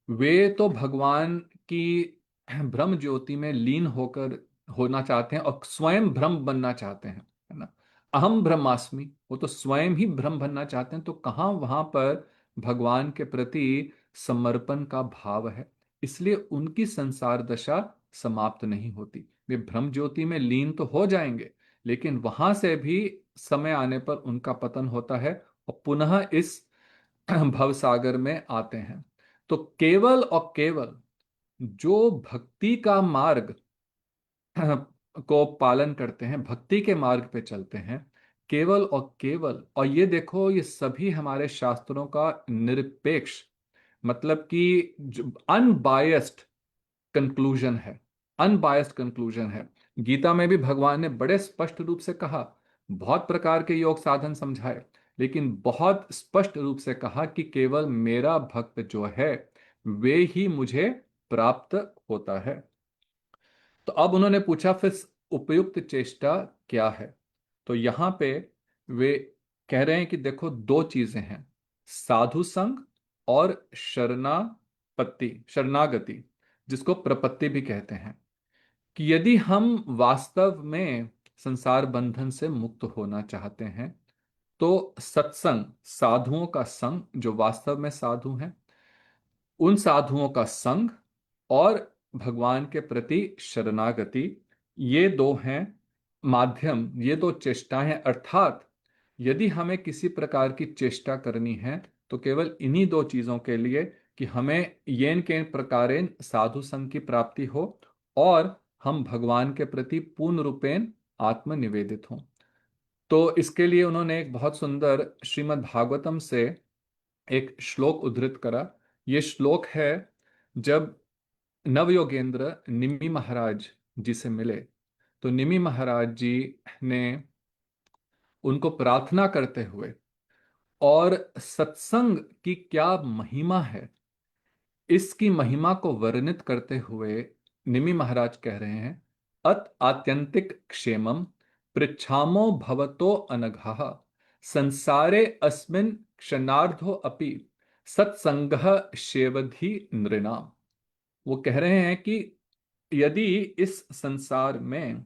वे तो भगवान की ब्रह्म ज्योति में लीन होकर होना चाहते हैं और स्वयं ब्रह्म बनना चाहते हैं, है ना। अहम ब्रह्मास्मि, वो तो स्वयं ही ब्रह्म बनना चाहते हैं। तो कहाँ वहां पर भगवान के प्रति समर्पण का भाव है? इसलिए उनकी संसार दशा समाप्त नहीं होती। वे ब्रह्म ज्योति में लीन तो हो जाएंगे, लेकिन वहां से भी समय आने पर उनका पतन होता है और पुनः इस भवसागर में आते हैं। तो केवल और केवल जो भक्ति का मार्ग को पालन करते हैं, भक्ति के मार्ग पे चलते हैं, केवल और केवल, और ये देखो, ये सभी हमारे शास्त्रों का निरपेक्ष, मतलब कि अनबायस्ड कंक्लूजन है, अनबायस्ड कंक्लूजन है। गीता में भी भगवान ने बड़े स्पष्ट रूप से कहा, बहुत प्रकार के योग साधन समझाए, लेकिन बहुत स्पष्ट रूप से कहा कि केवल मेरा भक्त जो है वे ही मुझे प्राप्त होता है। तो अब उन्होंने पूछा फिर उपयुक्त चेष्टा क्या है। तो यहां पे वे कह रहे हैं कि देखो दो चीजें हैं, साधु संग और शरणागति, जिसको प्रपत्ति भी कहते हैं। कि यदि हम वास्तव में संसार बंधन से मुक्त होना चाहते हैं तो सत्संग, साधुओं का संग, जो वास्तव में साधु हैं उन साधुओं का संग, और भगवान के प्रति शरणागति, ये दो हैं माध्यम, ये दो चेष्टाएं हैं। अर्थात यदि हमें किसी प्रकार की चेष्टा करनी है तो केवल इन्हीं दो चीजों के लिए, कि हमें येन के प्रकारेण साधु संग की प्राप्ति हो और हम भगवान के प्रति पूर्ण रूपेण आत्मनिवेदित हों। तो इसके लिए उन्होंने एक बहुत सुंदर श्रीमद् भागवतम से एक श्लोक उद्धृत करा। ये श्लोक है, जब नवयोगेंद्र निमि महाराज जी से मिले तो निमि महाराज जी ने उनको प्रार्थना करते हुए और सत्संग की क्या महिमा है इसकी महिमा को वर्णित करते हुए निमि महाराज कह रहे हैं, अत आत्यंतिक क्षेमम पृच्छामो भवतो अनघः संसारे अस्मिन् क्षणार्धो अपि सत्संगः सेवधि नृणाम। वो कह रहे हैं कि यदि इस संसार में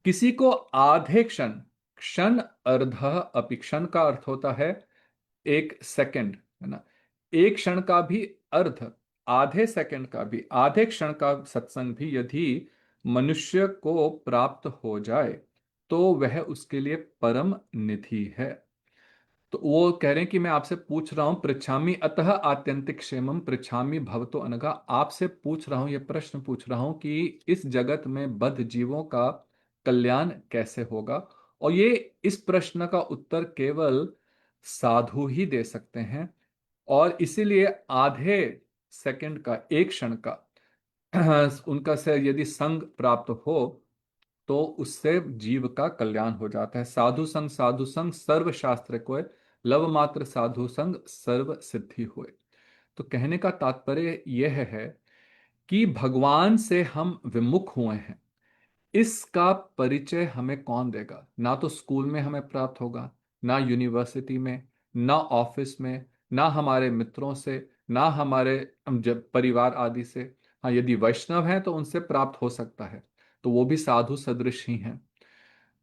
किसी को आधे क्षण, क्षण अर्ध अपि, क्षण का अर्थ होता है एक सेकंड, है ना, एक क्षण का भी अर्ध, आधे सेकंड का भी, आधे क्षण का सत्संग भी यदि मनुष्य को प्राप्त हो जाए तो वह उसके लिए परम निधि है। तो वो कह रहे हैं कि मैं आपसे पूछ रहा हूं, पृच्छामि अतः आत्यंतिक क्षेमम पृच्छामि भवतो अनघा, आपसे पूछ रहा हूं, ये प्रश्न पूछ रहा हूं कि इस जगत में बद्ध जीवों का कल्याण कैसे होगा। और ये इस प्रश्न का उत्तर केवल साधु ही दे सकते हैं। और इसीलिए आधे सेकंड का, एक क्षण का उनका से यदि संग प्राप्त हो तो उससे जीव का कल्याण हो जाता है। साधु संग सर्व शास्त्र को, लव मात्र साधु संग सर्व सिद्धि हुए। तो कहने का तात्पर्य यह है कि भगवान से हम विमुख हुए हैं, इसका परिचय हमें कौन देगा? ना तो स्कूल में हमें प्राप्त होगा, ना यूनिवर्सिटी में, ना ऑफिस में, ना हमारे मित्रों से, ना हमारे जब परिवार आदि से। हाँ, यदि वैष्णव हैं तो उनसे प्राप्त हो सकता है, तो वो भी साधु सदृश ही हैं।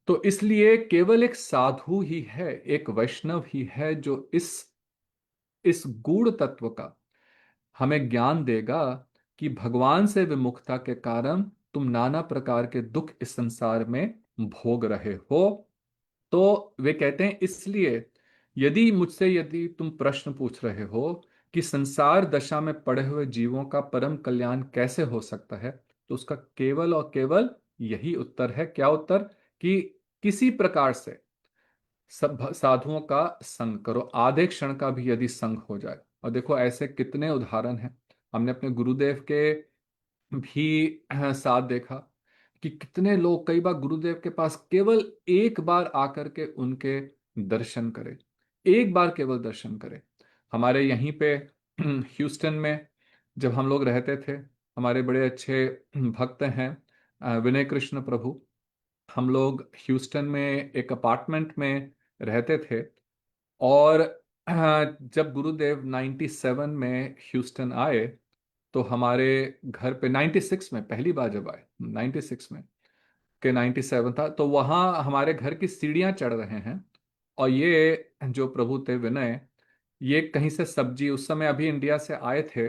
तो इसलिए केवल एक साधु ही है, एक वैष्णव ही है जो इस गूढ़ तत्व का हमें ज्ञान देगा कि भगवान से विमुखता के कारण तुम नाना प्रकार के दुख इस संसार में भोग रहे हो। तो वे कहते हैं, इसलिए यदि तुम प्रश्न पूछ रहे हो कि संसार दशा में पड़े हुए जीवों का परम कल्याण कैसे हो सकता है, तो उसका केवल और केवल यही उत्तर है। क्या उत्तर? कि किसी प्रकार से सब साधुओं का संग करो, आधे क्षण का भी यदि संग हो जाए। और देखो ऐसे कितने उदाहरण हैं, हमने अपने गुरुदेव के भी साथ देखा कि कितने लोग कई बार गुरुदेव के पास केवल एक बार आकर के उनके दर्शन करें, एक बार केवल दर्शन करें। हमारे यहीं पे ह्यूस्टन में जब हम लोग रहते थे, हमारे बड़े अच्छे भक्त हैं विनय कृष्ण प्रभु। हम लोग ह्यूस्टन में एक अपार्टमेंट में रहते थे। और जब गुरुदेव 97 में ह्यूस्टन आए तो हमारे घर पे 96 में पहली बार जब आए, 96 में, के 97 था, तो वहाँ हमारे घर की सीढ़ियाँ चढ़ रहे हैं। और ये जो प्रभु थे विनय, ये कहीं से सब्जी, उस समय अभी इंडिया से आए थे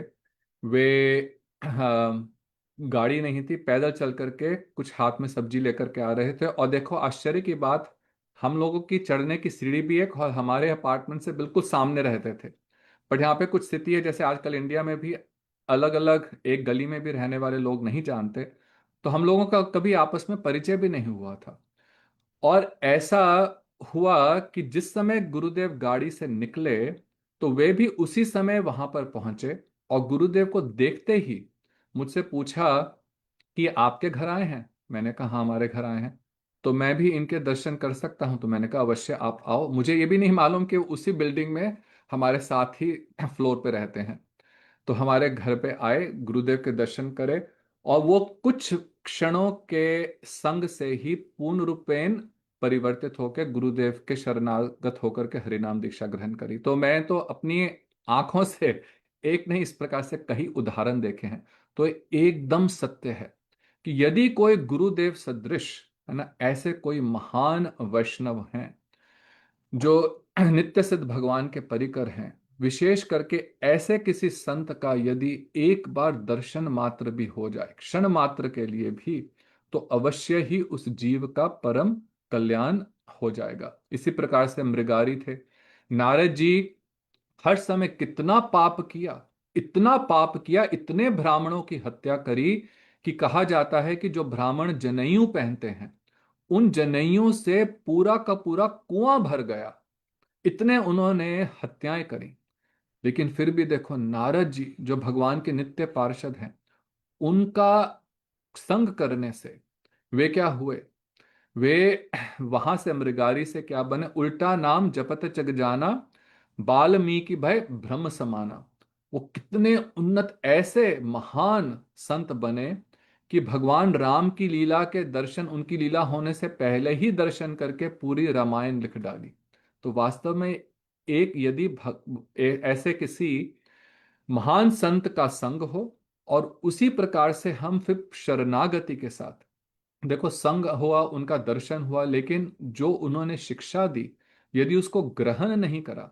वे, गाड़ी नहीं थी, पैदल चल करके कुछ हाथ में सब्जी लेकर के आ रहे थे। और देखो आश्चर्य की बात, हम लोगों की चढ़ने की सीढ़ी भी एक और हमारे अपार्टमेंट से बिल्कुल सामने रहते थे। बट यहाँ पे कुछ स्थिति है, जैसे आजकल इंडिया में भी अलग अलग एक गली में भी रहने वाले लोग नहीं जानते, तो हम लोगों का कभी आपस में परिचय भी नहीं हुआ था। और ऐसा हुआ कि जिस समय गुरुदेव गाड़ी से निकले तो वे भी उसी समय वहां पर पहुंचे। और गुरुदेव को देखते ही मुझसे पूछा कि आपके घर आए हैं? मैंने कहा हाँ, हमारे घर आए हैं। तो मैं भी इनके दर्शन कर सकता हूँ? तो मैंने कहा अवश्य आप आओ। मुझे ये भी नहीं मालूम कि उसी बिल्डिंग में हमारे साथ ही फ्लोर पे रहते हैं। तो हमारे घर पे आए, गुरुदेव के दर्शन करे, और वो कुछ क्षणों के संग से ही पूर्ण रूपेण परिवर्तित होकर गुरुदेव के शरणागत होकर के हरिनाम दीक्षा ग्रहण करी। तो मैं तो अपनी आंखों से एक नहीं, इस प्रकार से कई उदाहरण देखे हैं। तो ये एकदम सत्य है कि यदि कोई गुरुदेव सदृश, है ना, ऐसे कोई महान वैष्णव हैं जो नित्य सिद्ध भगवान के परिकर हैं, विशेष करके ऐसे किसी संत का यदि एक बार दर्शन मात्र भी हो जाए, क्षण मात्र के लिए भी, तो अवश्य ही उस जीव का परम कल्याण हो जाएगा। इसी प्रकार से मृगारी थे। नारद जी हर समय कितना पाप किया, इतना पाप किया, इतने ब्राह्मणों की हत्या करी कि कहा जाता है कि जो ब्राह्मण जनेऊ पहनते हैं, उन जनेऊं से पूरा का पूरा कुआं भर गया। इतने उन्होंने हत्याएं करी। लेकिन फिर भी देखो, नारद जी जो भगवान के नित्य पार्षद हैं, उनका संग करने से वे क्या हुए? वे वहां से मृगारी से क्या बने? उल्टा नाम जपत जग जाना, बाल्मीकि भय ब्रह्म समाना। वो कितने उन्नत ऐसे महान संत बने कि भगवान राम की लीला के दर्शन, उनकी लीला होने से पहले ही दर्शन करके पूरी रामायण लिख डाली। तो वास्तव में एक यदि ऐसे किसी महान संत का संग हो, और उसी प्रकार से हम फिर शरणागति के साथ, देखो संग हुआ, उनका दर्शन हुआ, लेकिन जो उन्होंने शिक्षा दी यदि उसको ग्रहण नहीं करा,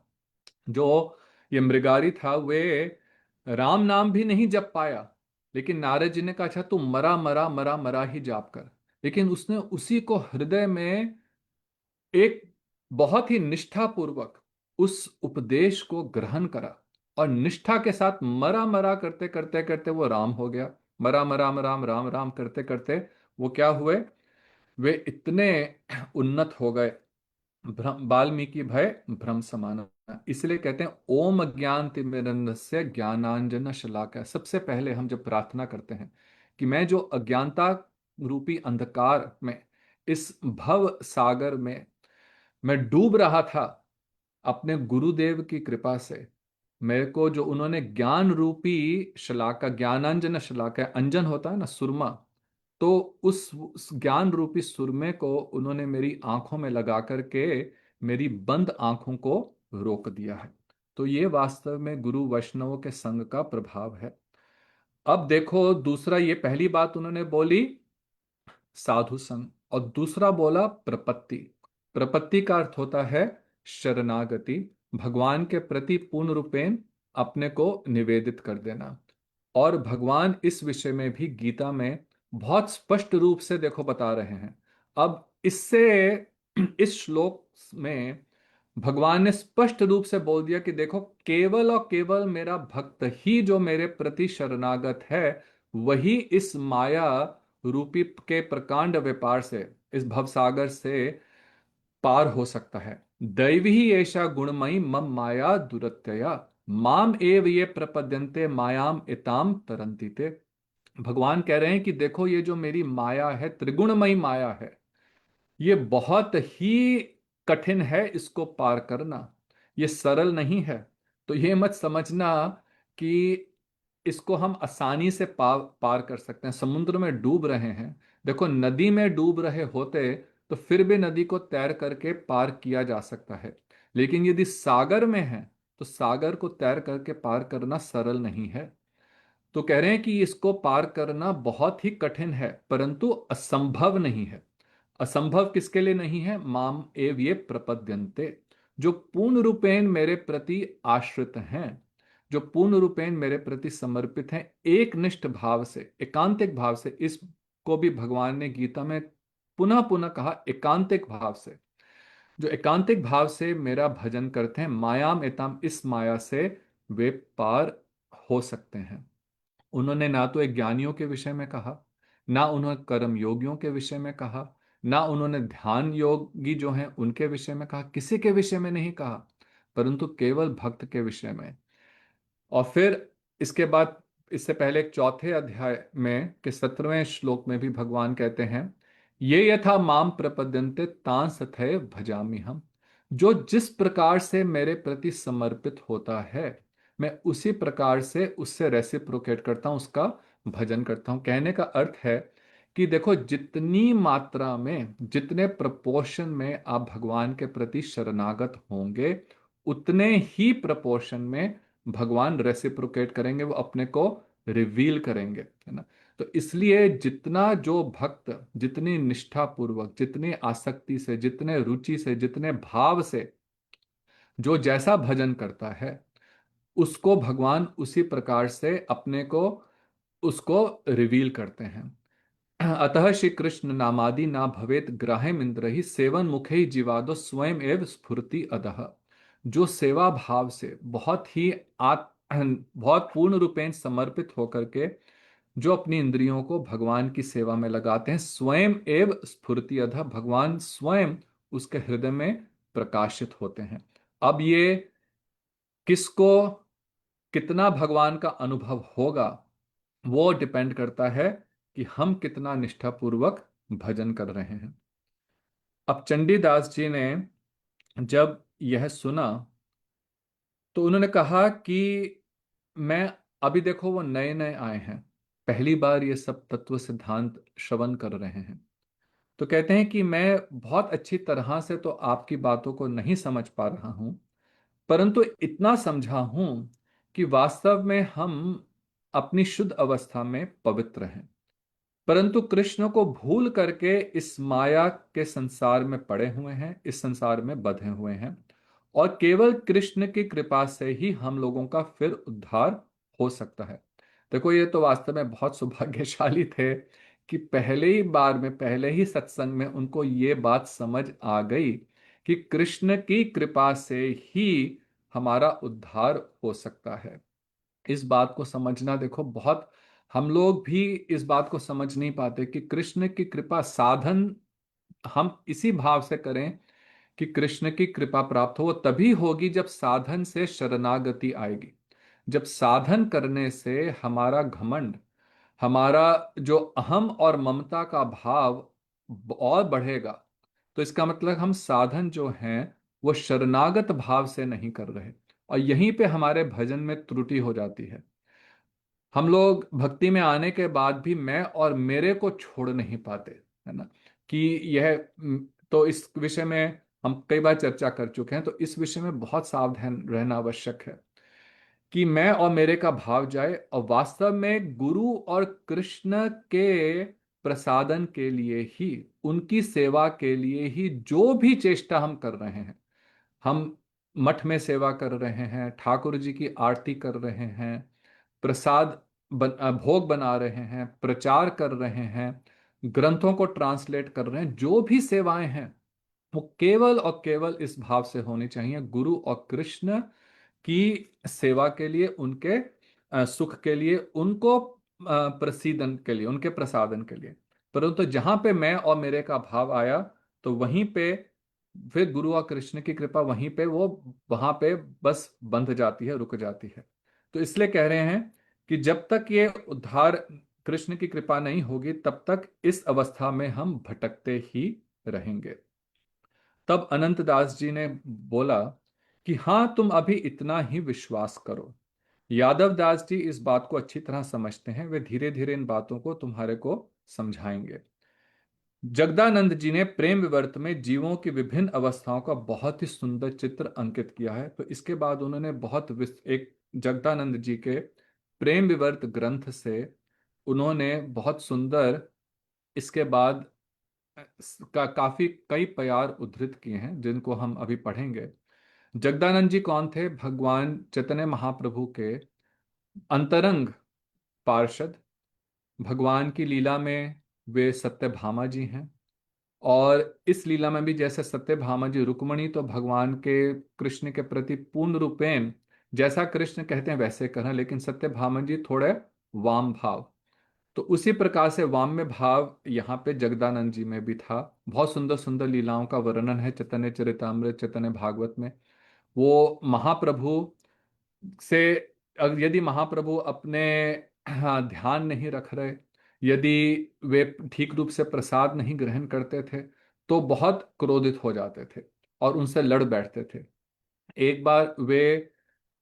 जो ये मृगारी था, वे राम नाम भी नहीं जप पाया, लेकिन नारद जी ने कहा अच्छा तू मरा मरा मरा मरा ही जाप कर। लेकिन उसने उसी को हृदय में एक बहुत ही निष्ठा पूर्वक उस उपदेश को ग्रहण करा, और निष्ठा के साथ मरा मरा करते करते करते वो राम हो गया। मरा मरा राम राम राम करते करते वो क्या हुए? वे इतने उन्नत हो गए। वाल्मीकि भय भ्रम समाना। इसलिए कहते हैं ओम ज्ञान तिमिरन्धस्य ज्ञानांजन शलाकया। सबसे पहले हम जब प्रार्थना करते हैं कि मैं जो अज्ञानता रूपी अंधकार में, इस भव सागर में मैं डूब रहा था, अपने गुरुदेव की कृपा से मेरे को जो उन्होंने ज्ञान रूपी शलाका, ज्ञानांजन शलाका, अंजन होता है ना, सुरमा, तो उस ज्ञान रूपी सुरमे को उन्होंने मेरी आंखों में लगा करके मेरी बंद आंखों को रोक दिया है। तो ये वास्तव में गुरु वैष्णवों के संग का प्रभाव है। अब देखो दूसरा, ये पहली बात उन्होंने बोली साधु संग, और दूसरा बोला प्रपत्ति। प्रपत्ति का अर्थ होता है शरणागति, भगवान के प्रति पूर्ण रूपेण अपने को निवेदित कर देना। और भगवान इस विषय में भी गीता में बहुत स्पष्ट रूप से देखो बता रहे हैं। अब इससे इस श्लोक में भगवान ने स्पष्ट रूप से बोल दिया कि देखो, केवल और केवल मेरा भक्त ही जो मेरे प्रति शरणागत है, वही इस माया रूपी के प्रकांड व्यापार से, इस भवसागर से पार हो सकता है। दैवी ही ऐसा गुणमयी मम माया दुरत्यया, माम एव ये प्रपद्यन्ते मायाम इताम तरन्ति ते। भगवान कह रहे हैं कि देखो, ये जो मेरी माया है, त्रिगुणमयी माया है, ये बहुत ही कठिन है इसको पार करना, ये सरल नहीं है। तो ये मत समझना कि इसको हम आसानी से पार कर सकते हैं। समुद्र में डूब रहे हैं, देखो नदी में डूब रहे होते तो फिर भी नदी को तैर करके पार किया जा सकता है, लेकिन यदि सागर में है तो सागर को तैर करके पार करना सरल नहीं है। तो कह रहे हैं कि इसको पार करना बहुत ही कठिन है, परंतु असंभव नहीं है। असंभव किसके लिए नहीं है? माम एव ये प्रपद्यन्ते, जो पूर्ण रूपेण मेरे प्रति आश्रित हैं, जो पूर्ण रूपेण मेरे प्रति समर्पित हैं, एक निष्ठ भाव से, एकांतिक भाव से। इसको भी भगवान ने गीता में पुनः पुनः कहा, एकांतिक भाव से। जो एकांतिक भाव से मेरा भजन करते हैं, मायाम एताम, इस माया से वे पार हो सकते हैं। उन्होंने ना तो एक ज्ञानियों के विषय में कहा, ना उन्होंने कर्म योगियों के विषय में कहा, ना उन्होंने ध्यान योगी जो हैं उनके विषय में कहा, किसी के विषय में नहीं कहा, परंतु केवल भक्त के विषय में। और फिर इसके बाद, इससे पहले एक चौथे अध्याय में के 17वें श्लोक में भी भगवान कहते हैं ये यथा माम प्रपद्यन्ते तां तथैव भजामि हम। जो जिस प्रकार से मेरे प्रति समर्पित होता है, मैं उसी प्रकार से उससे रेसिप्रोकेट करता हूं, उसका भजन करता हूं। कहने का अर्थ है कि देखो, जितनी मात्रा में, जितने प्रपोर्शन में आप भगवान के प्रति शरणागत होंगे, उतने ही प्रपोर्शन में भगवान रेसिप्रोकेट करेंगे, वो अपने को रिवील करेंगे, है ना। तो इसलिए जितना जो भक्त जितनी निष्ठा पूर्वक, जितनी आसक्ति से, जितने रुचि से, जितने भाव से जो जैसा भजन करता है, उसको भगवान उसी प्रकार से अपने को, उसको रिवील करते हैं। अतः श्री कृष्ण नामादि ना भवेत ग्राह्यम इंद्र ही सेवन मुखे ही जीवादो स्वयं एव स्फुरति अदह। जो सेवा भाव से बहुत ही बहुत पूर्ण रूपेण समर्पित होकर के जो अपनी इंद्रियों को भगवान की सेवा में लगाते हैं, स्वयं एव स्फुरति अधः, भगवान स्वयं उसके हृदय में प्रकाशित होते हैं। अब ये किसको कितना भगवान का अनुभव होगा, वो डिपेंड करता है कि हम कितना निष्ठापूर्वक भजन कर रहे हैं। अब चंडीदास जी ने जब यह सुना तो उन्होंने कहा कि मैं, अभी देखो वो नए नए आए हैं, पहली बार ये सब तत्व सिद्धांत श्रवण कर रहे हैं, तो कहते हैं कि मैं बहुत अच्छी तरह से तो आपकी बातों को नहीं समझ पा रहा हूं, परंतु इतना समझा हूं कि वास्तव में हम अपनी शुद्ध अवस्था में पवित्र हैं, परंतु कृष्ण को भूल करके इस माया के संसार में पड़े हुए हैं, इस संसार में बंधे हुए हैं, और केवल कृष्ण की कृपा से ही हम लोगों का फिर उद्धार हो सकता है। देखो, ये तो वास्तव में बहुत सौभाग्यशाली थे कि पहले ही बार में, पहले ही सत्संग में उनको ये बात समझ आ गई कि कृष्ण की कृपा से ही हमारा उद्धार हो सकता है। इस बात को समझना, देखो, बहुत, हम लोग भी इस बात को समझ नहीं पाते कि कृष्ण की कृपा साधन हम इसी भाव से करें कि कृष्ण की कृपा प्राप्त हो, वो तभी होगी जब साधन से शरणागति आएगी। जब साधन करने से हमारा घमंड, हमारा जो अहम और ममता का भाव और बढ़ेगा, तो इसका मतलब हम साधन जो हैं वो शरणागत भाव से नहीं कर रहे, और यहीं पे हमारे भजन में त्रुटि हो जाती है। हम लोग भक्ति में आने के बाद भी मैं और मेरे को छोड़ नहीं पाते, है ना। कि यह तो इस विषय में हम कई बार चर्चा कर चुके हैं, तो इस विषय में बहुत सावधान रहना आवश्यक है कि मैं और मेरे का भाव जाए, और वास्तव में गुरु और कृष्ण के प्रसादन के लिए ही, उनकी सेवा के लिए ही जो भी चेष्टा हम कर रहे हैं, हम मठ में सेवा कर रहे हैं, ठाकुर जी की आरती कर रहे हैं, प्रसाद भोग बना रहे हैं, प्रचार कर रहे हैं, ग्रंथों को ट्रांसलेट कर रहे हैं, जो भी सेवाएं हैं वो केवल और केवल इस भाव से होनी चाहिए, गुरु और कृष्ण की सेवा के लिए, उनके सुख के लिए, उनको प्रसीदन के लिए, उनके प्रसादन के लिए। परंतु जहां पे मैं और मेरे का भाव आया, तो वहीं पे फिर गुरु और कृष्ण की कृपा, वहीं पे वो, वहां पे बस बंध जाती है, रुक जाती है। तो इसलिए कह रहे हैं कि जब तक ये उद्धार कृष्ण की कृपा नहीं होगी, तब तक इस अवस्था में हम भटकते ही रहेंगे। तब अनंत दास जी ने बोला कि हाँ, तुम अभी इतना ही विश्वास करो। यादव दास जी इस बात को अच्छी तरह समझते हैं, वे धीरे धीरे इन बातों को तुम्हारे को समझाएंगे। जगदानंद जी ने प्रेम विवर्त में जीवों की विभिन्न अवस्थाओं का बहुत ही सुंदर चित्र अंकित किया है। तो इसके बाद उन्होंने एक जगदानंद जी के प्रेम विवर्त ग्रंथ से उन्होंने बहुत सुंदर, इसके बाद काफी कई प्यार उद्धृत किए हैं, जिनको हम अभी पढ़ेंगे। जगदानंद जी कौन थे? भगवान चैतन्य महाप्रभु के अंतरंग पार्षद। भगवान की लीला में वे सत्यभामा जी हैं, और इस लीला में भी जैसे सत्यभामा जी रुक्मणी, तो भगवान के कृष्ण के प्रति पूर्ण रूपेण जैसा कृष्ण कहते हैं वैसे करना, लेकिन सत्यभामा जी थोड़े वाम भाव। तो उसी प्रकार से वाम्य भाव यहाँ पे जगदानंद जी में भी था। बहुत सुंदर सुंदर लीलाओं का वर्णन है चैतन्य चरितामृत, चैतन्य भागवत में। वो महाप्रभु से, यदि महाप्रभु अपने, हाँ, ध्यान नहीं रख रहे, यदि वे ठीक रूप से प्रसाद नहीं ग्रहण करते थे तो बहुत क्रोधित हो जाते थे और उनसे लड़ बैठते थे। एक बार वे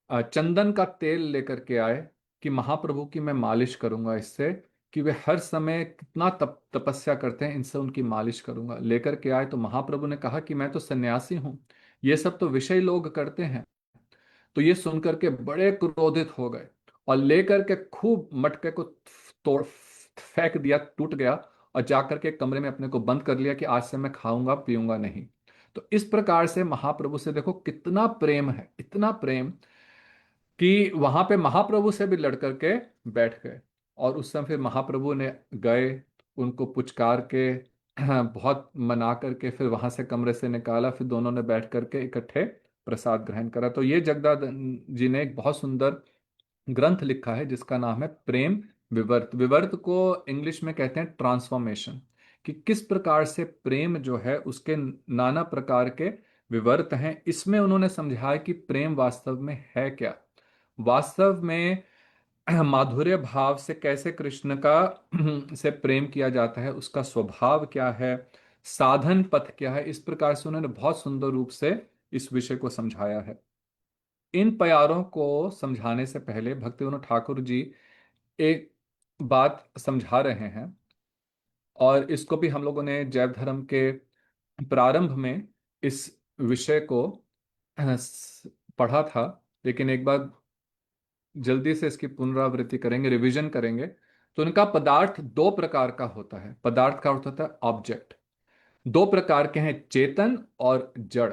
चंदन का तेल लेकर के आए कि महाप्रभु की मैं मालिश करूंगा इससे, कि वे हर समय कितना तपस्या करते हैं, इनसे उनकी मालिश करूंगा। लेकर के आए तो महाप्रभु ने कहा कि मैं तो सन्यासी हूं, ये सब तो विषय लोग करते हैं। तो ये सुनकर के बड़े क्रोधित हो गए और लेकर के खूब मटके को तोड़ फेंक दिया, टूट गया, और जाकर के कमरे में अपने को बंद कर लिया कि आज से मैं खाऊंगा पीऊंगा नहीं। तो इस प्रकार से महाप्रभु से देखो कितना प्रेम है, इतना प्रेम कि वहां पे महाप्रभु से भी लड़ करके बैठ गए। और उस समय फिर महाप्रभु ने गए, उनको पुचकार के बहुत मना करके फिर वहां से कमरे से निकाला, फिर दोनों ने बैठ करके इकट्ठे प्रसाद ग्रहण करा। तो ये जगदाद जी ने एक बहुत सुंदर ग्रंथ लिखा है जिसका नाम है प्रेम विवर्त। विवर्त को इंग्लिश में कहते हैं ट्रांसफॉर्मेशन, कि किस प्रकार से प्रेम जो है उसके नाना प्रकार के विवर्त हैं। इसमें उन्होंने समझाया कि प्रेम वास्तव में है क्या, वास्तव में माधुर्य भाव से कैसे कृष्ण का से प्रेम किया जाता है, उसका स्वभाव क्या है, साधन पथ क्या है। इस प्रकार से उन्होंने बहुत सुंदर रूप से इस विषय को समझाया है। इन प्यारों को समझाने से पहले भक्तिविनोद ठाकुर जी एक बात समझा रहे हैं, और इसको भी हम लोगों ने जैव धर्म के प्रारंभ में इस विषय को पढ़ा था, लेकिन एक बार जल्दी से इसकी पुनरावृत्ति करेंगे, रिवीजन करेंगे। तो उनका पदार्थ दो प्रकार का होता है। पदार्थ का अर्थ होता है ऑब्जेक्ट। दो प्रकार के हैं, चेतन और जड़।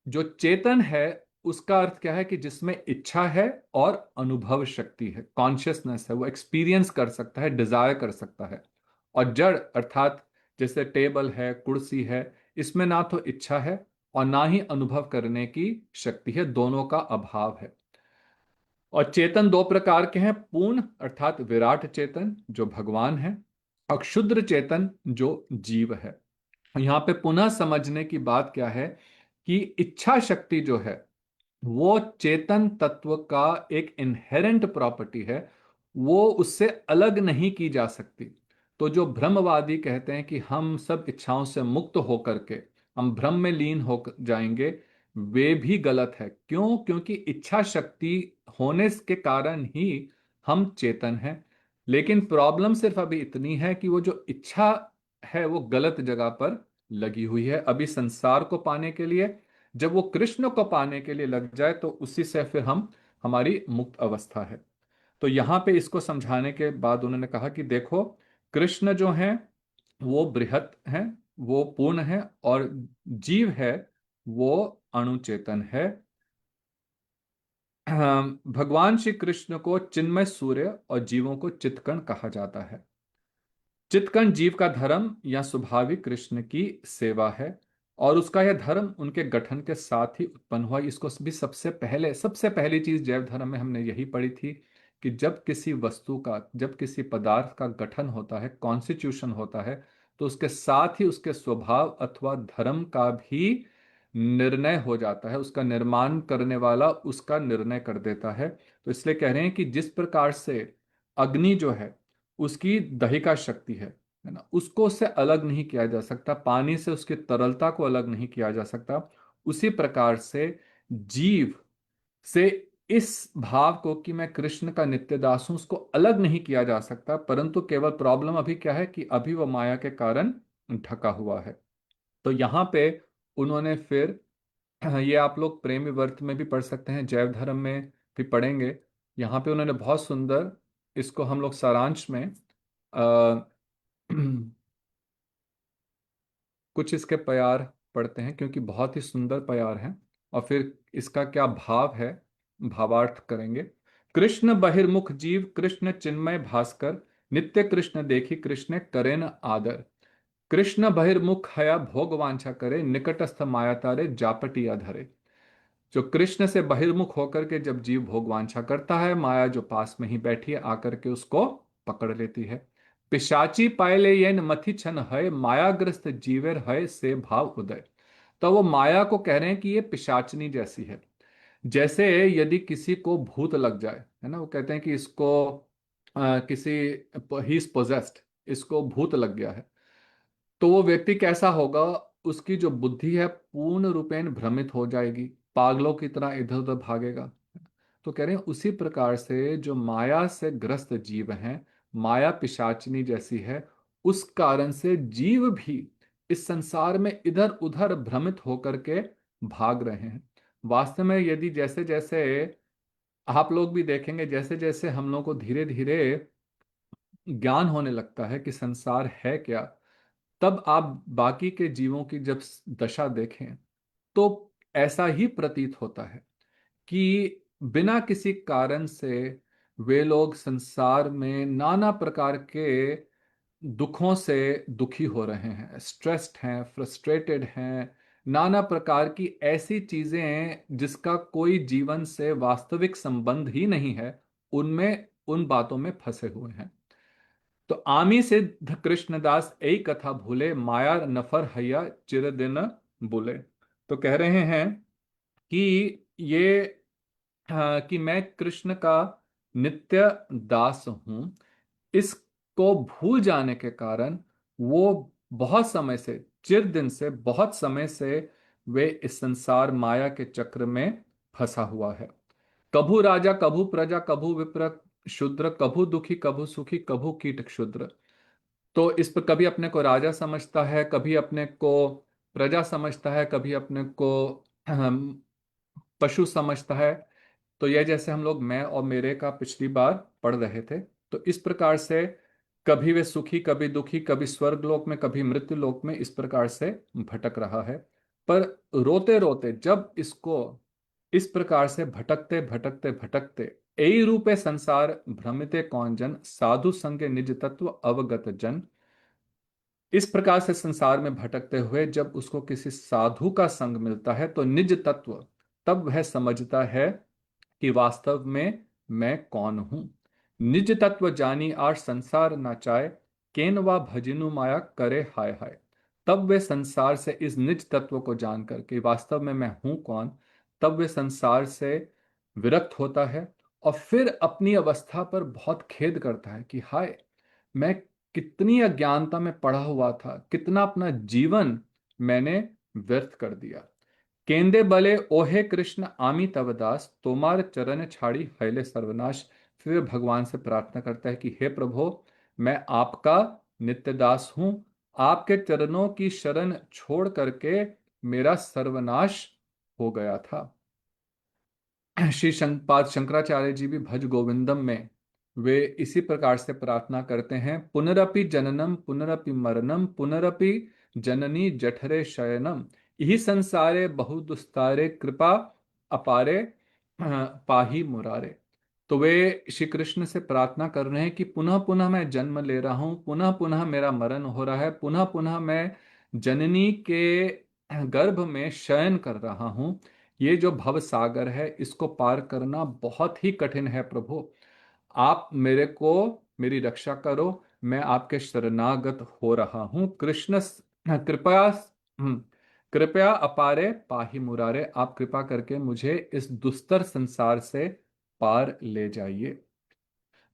जो चेतन है उसका अर्थ क्या है कि जिसमें इच्छा है और अनुभव शक्ति है, कॉन्शियसनेस है, वो एक्सपीरियंस कर सकता है, डिजायर कर सकता है। और जड़ अर्थात जैसे टेबल है, कुर्सी है, इसमें ना तो इच्छा है और ना ही अनुभव करने की शक्ति है, दोनों का अभाव है। और चेतन दो प्रकार के हैं, पूर्ण अर्थात विराट चेतन जो भगवान है, और क्षुद्र चेतन जो जीव है। यहाँ पे पुनः समझने की बात क्या है कि इच्छा शक्ति जो है वो चेतन तत्व का एक इनहेरेंट प्रॉपर्टी है, वो उससे अलग नहीं की जा सकती। तो जो ब्रह्मवादी कहते हैं कि हम सब इच्छाओं से मुक्त होकर के हम ब्रह्म में लीन हो जाएंगे, वे भी गलत है। क्यों? क्योंकि इच्छा शक्ति होने के कारण ही हम चेतन हैं। लेकिन प्रॉब्लम सिर्फ अभी इतनी है कि वो जो इच्छा है वो गलत जगह पर लगी हुई है। अभी संसार को पाने के लिए, जब वो कृष्ण को पाने के लिए लग जाए तो उसी से फिर हम हमारी मुक्त अवस्था है। तो यहाँ पे इसको समझाने के बाद उन्होंने कहा कि देखो, कृष्ण जो है वो बृहत है, वो पूर्ण है, और जीव है वो अणुचेतन है। भगवान श्री कृष्ण को चिन्मय सूर्य और जीवों को चित्कण कहा जाता है। चित्कण जीव का धर्म या स्वाभाविक कृष्ण की सेवा है, और उसका यह धर्म उनके गठन के साथ ही उत्पन्न हुआ। इसको भी सबसे पहली चीज जैव धर्म में हमने यही पढ़ी थी कि जब किसी वस्तु का, जब किसी पदार्थ का गठन होता है, कॉन्स्टिट्यूशन होता है, तो उसके साथ ही उसके स्वभाव अथवा धर्म का भी निर्णय हो जाता है। उसका निर्माण करने वाला उसका निर्णय कर देता है। तो इसलिए कह रहे हैं कि जिस प्रकार से अग्नि जो है उसकी दहिका शक्ति है ना, उसको उससे अलग नहीं किया जा सकता, पानी से उसकी तरलता को अलग नहीं किया जा सकता। उसी प्रकार से जीव से इस भाव को कि मैं कृष्ण का नित्य दास हूं, उसको अलग नहीं किया जा सकता। परंतु केवल प्रॉब्लम अभी क्या है कि अभी वह माया के कारण ढका हुआ है। तो यहाँ पे उन्होंने फिर ये आप लोग प्रेम विवर्त में भी पढ़ सकते हैं, जैव धर्म में भी पढ़ेंगे। यहाँ पे उन्होंने बहुत सुंदर, इसको हम लोग सारांश में अ, कुछ इसके प्यार पढ़ते हैं क्योंकि बहुत ही सुंदर प्यार हैं, और फिर इसका क्या भाव है भावार्थ करेंगे। कृष्ण बहिर्मुख जीव कृष्ण चिन्मय भास्कर, नित्य कृष्ण देखी कृष्ण करे न आदर। कृष्ण बहिर्मुख हया भोग वांछा करे, निकटस्थ माया तारे जापटिया धरे। जो कृष्ण से बहिर्मुख होकर के जब जीव भोगवांछा करता है, माया जो पास में ही बैठी है आकर के उसको पकड़ लेती है। पिशाची पायले येन मथि छन है, मायाग्रस्त जीवेर है से भाव उदय। तो वो माया को कह रहे हैं कि ये पिशाचनी जैसी है। जैसे यदि किसी को भूत लग जाए, है ना, वो कहते हैं कि इसको किसी ही इज पोजेस्ड, इसको भूत लग गया है। तो वो व्यक्ति कैसा होगा? उसकी जो बुद्धि है पूर्ण रूपेण भ्रमित हो जाएगी, पागलों की तरह इधर उधर भागेगा। तो कह रहे हैं उसी प्रकार से जो माया से ग्रस्त जीव हैं, माया पिशाचिनी जैसी है, उस कारण से जीव भी इस संसार में इधर उधर भ्रमित होकर के भाग रहे हैं। वास्तव में यदि जैसे जैसे आप लोग भी देखेंगे, जैसे जैसे हम लोग को धीरे धीरे ज्ञान होने लगता है कि संसार है क्या, तब आप बाकी के जीवों की जब दशा देखें तो ऐसा ही प्रतीत होता है कि बिना किसी कारण से वे लोग संसार में नाना प्रकार के दुखों से दुखी हो रहे हैं, स्ट्रेस्ड हैं, फ्रस्ट्रेटेड हैं, नाना प्रकार की ऐसी चीजें जिसका कोई जीवन से वास्तविक संबंध ही नहीं है, उनमें उन बातों में फंसे हुए हैं। तो आमी सिद्ध कृष्णदास यही कथा भूले, माया नफर हैया चिर दिन बुले। तो कह रहे हैं कि ये कि मैं कृष्ण का नित्य दास हूं, इसको भूल जाने के कारण वो बहुत समय से, चिर दिन से, बहुत समय से वे इस संसार माया के चक्र में फंसा हुआ है। कभू राजा कभू प्रजा, कभू विप्र शूद्र, कभू दुखी कभू सुखी, कभू कीट क्षुद्र। तो इस पर कभी अपने को राजा समझता है, कभी अपने को प्रजा समझता है, कभी अपने को पशु समझता है। तो यह जैसे हम लोग मैं और मेरे का पिछली बार पढ़ रहे थे, तो इस प्रकार से कभी वे सुखी कभी दुखी, कभी स्वर्ग लोक में कभी मृत्यु लोक में, इस प्रकार से भटक रहा है। पर रोते रोते जब इसको इस प्रकार से भटकते भटकते भटकते यही रूपे संसार भ्रमिते कौन जन, साधु संगे निज तत्व अवगत जन। इस प्रकार से संसार में भटकते हुए जब उसको किसी साधु का संग मिलता है तो निज तत्व, तब वह समझता है कि वास्तव में मैं कौन हूं। निज तत्व जानी आर संसार नाचाए, केन वा भजिनु माया करे हाय हाय। तब वे संसार से इस निज तत्व को जानकर कि वास्तव में मैं हूं कौन, तब वे संसार से विरक्त होता है और फिर अपनी अवस्था पर बहुत खेद करता है कि हाय, मैं कितनी अज्ञानता में पड़ा हुआ था, कितना अपना जीवन मैंने व्यर्थ कर दिया। केंदे बले ओहे कृष्ण आमी तव दास, तोमार चरण छाड़ी हैले सर्वनाश। फिर भगवान से प्रार्थना करता है कि हे प्रभु, मैं आपका नित्य दास हूं, आपके चरणों की शरण छोड़ करके मेरा सर्वनाश हो गया था। श्री शंकपाद शंकराचार्य जी भी भज गोविंदम में वे इसी प्रकार से प्रार्थना करते हैं, पुनरपि जननम पुनरपि मरणम, पुनरपि जननी जठरे शयनम, यही संसारे बहु दुस्तारे, कृपा अपारे पाही मुरारे। तो वे श्री कृष्ण से प्रार्थना कर रहे हैं कि पुनः पुनः मैं जन्म ले रहा हूं, पुनः पुनः मेरा मरण हो रहा है, पुनः पुनः मैं जननी के गर्भ में शयन कर रहा हूं। ये जो भव सागर है इसको पार करना बहुत ही कठिन है प्रभु। आप मेरे को, मेरी रक्षा करो, मैं आपके शरणागत हो रहा हूं। कृष्ण कृपया कृपया अपारे पाही मुरारे, आप कृपा करके मुझे इस दुस्तर संसार से पार ले जाइए।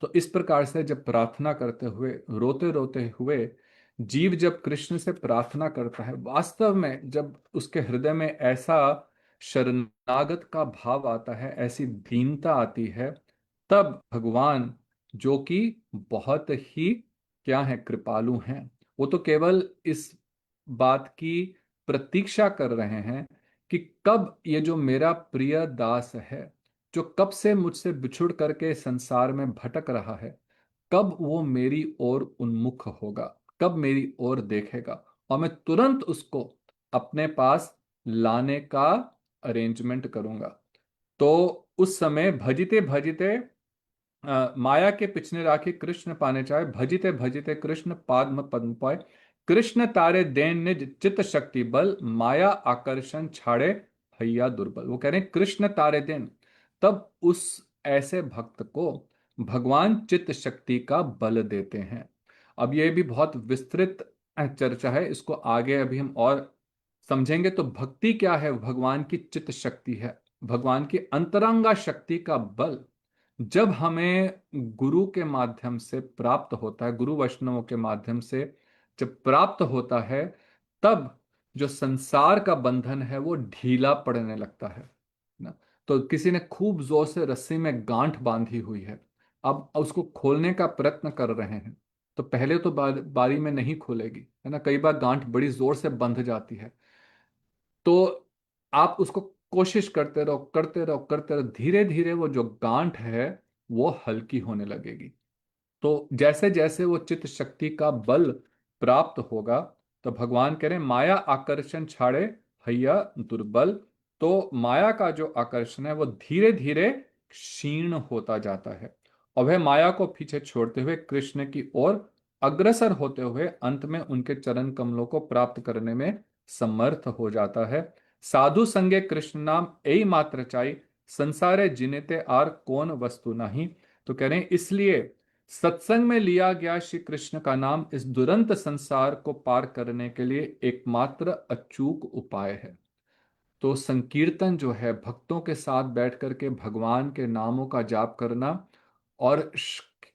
तो इस प्रकार से जब प्रार्थना करते हुए, रोते रोते हुए जीव जब कृष्ण से प्रार्थना करता है, वास्तव में जब उसके हृदय में ऐसा शरणागत का भाव आता है, ऐसी दीनता आती है, तब भगवान, जो कि बहुत ही क्या है, कृपालु हैं, वो तो केवल इस बात की प्रतीक्षा कर रहे हैं कि कब ये जो मेरा प्रिय दास है, जो कब से मुझसे बिछुड़ करके संसार में भटक रहा है, कब वो मेरी ओर उन्मुख होगा, कब मेरी ओर देखेगा, और मैं तुरंत उसको अपने पास लाने का अरेंजमेंट करूंगा। तो उस समय भजिते भजिते माया के पिछने राखी कृष्ण पाने चाहे, भजिते भजिते कृष्ण पाद्म पद्म पाए, कृष्ण तारे देन निज चित्त शक्ति बल, माया आकर्षण छाड़े भैया दुर्बल। वो कह रहे हैं कृष्ण तारे देन, तब उस ऐसे भक्त को भगवान चित्त शक्ति का बल देते हैं। अब ये भी बहुत विस्तृत चर्चा है, इसको आगे अभी हम और समझेंगे। तो भक्ति क्या है? भगवान की चित्त शक्ति है, भगवान की अंतरंगा शक्ति का बल, जब हमें गुरु के माध्यम से प्राप्त होता है, गुरु वैष्णवों के माध्यम से जब प्राप्त होता है, तब जो संसार का बंधन है वो ढीला पड़ने लगता है ना। तो किसी ने खूब जोर से रस्सी में गांठ बांधी हुई है, अब उसको खोलने का प्रयत्न कर रहे हैं, तो पहले तो बारी में नहीं खोलेगी, है ना। कई बार गांठ बड़ी जोर से बंध जाती है, तो आप उसको कोशिश करते रहो, करते रहो, करते रहो, धीरे धीरे वो जो गांठ है वो हल्की होने लगेगी। तो जैसे जैसे वो चित्त शक्ति का बल प्राप्त होगा, तो भगवान कह रहे हैं, माया आकर्षण छाड़े हैया दुर्बल। तो माया का जो आकर्षण है वो धीरे धीरे क्षीण होता जाता है, और वह माया को पीछे छोड़ते हुए कृष्ण की ओर अग्रसर होते हुए अंत में उनके चरण कमलों को प्राप्त करने में समर्थ हो जाता है। साधु संगे कृष्ण नाम यही मात्र चाई, संसारे जिनेते आर कौन वस्तु नहीं। तो कह रहे हैं, इसलिए सत्संग में लिया गया श्री कृष्ण का नाम इस दुरंत संसार को पार करने के लिए एकमात्र अचूक उपाय है। तो संकीर्तन जो है, भक्तों के साथ बैठ करके भगवान के नामों का जाप करना और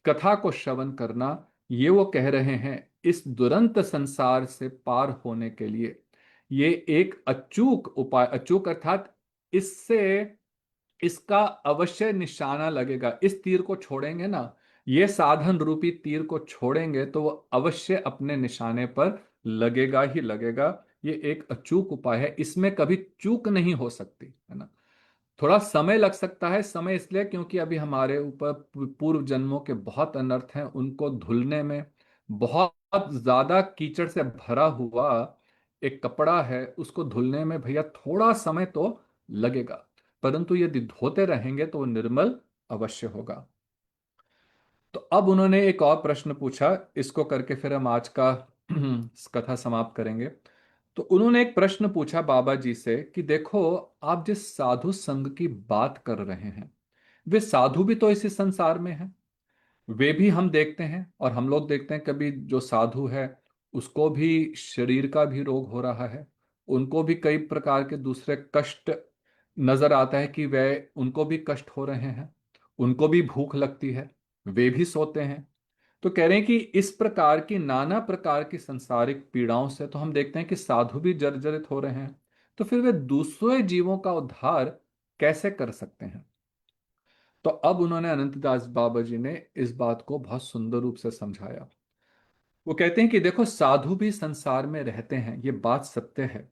कथा को श्रवण करना, ये वो कह रहे हैं इस दुरंत संसार से पार होने के लिए ये एक अचूक उपाय, अचूक अर्थात इससे इसका अवश्य निशाना लगेगा। इस तीर को छोड़ेंगे ना, ये साधन रूपी तीर को छोड़ेंगे तो वो अवश्य अपने निशाने पर लगेगा ही लगेगा। ये एक अचूक उपाय है, इसमें कभी चूक नहीं हो सकती, है ना। थोड़ा समय लग सकता है, समय इसलिए क्योंकि अभी हमारे ऊपर पूर्व जन्मों के बहुत अनर्थ हैं, उनको धुलने में बहुत ज्यादा कीचड़ से भरा हुआ एक कपड़ा है, उसको धुलने में भैया थोड़ा समय तो लगेगा, परंतु यदि धोते रहेंगे तो वो निर्मल अवश्य होगा। तो अब उन्होंने एक और प्रश्न पूछा, इसको करके फिर हम आज का कथा समाप्त करेंगे। तो उन्होंने एक प्रश्न पूछा बाबा जी से कि देखो, आप जिस साधु संघ की बात कर रहे हैं, वे साधु भी तो इसी संसार में हैं। वे भी हम देखते हैं, और हम लोग देखते हैं कभी जो साधु है उसको भी शरीर का भी रोग हो रहा है, उनको भी कई प्रकार के दूसरे कष्ट नजर आता है कि वे उनको भी कष्ट हो रहे हैं, उनको भी भूख लगती है, वे भी सोते हैं। तो कह रहे हैं कि इस प्रकार की नाना प्रकार की सांसारिक पीड़ाओं से तो हम देखते हैं कि साधु भी जर्जरित हो रहे हैं, तो फिर वे दूसरे जीवों का उद्धार कैसे कर सकते हैं। तो अब उन्होंने अनंतदास बाबा जी ने इस बात को बहुत सुंदर रूप से समझाया। वो कहते हैं कि देखो, साधु भी संसार में रहते हैं, ये बात सत्य है,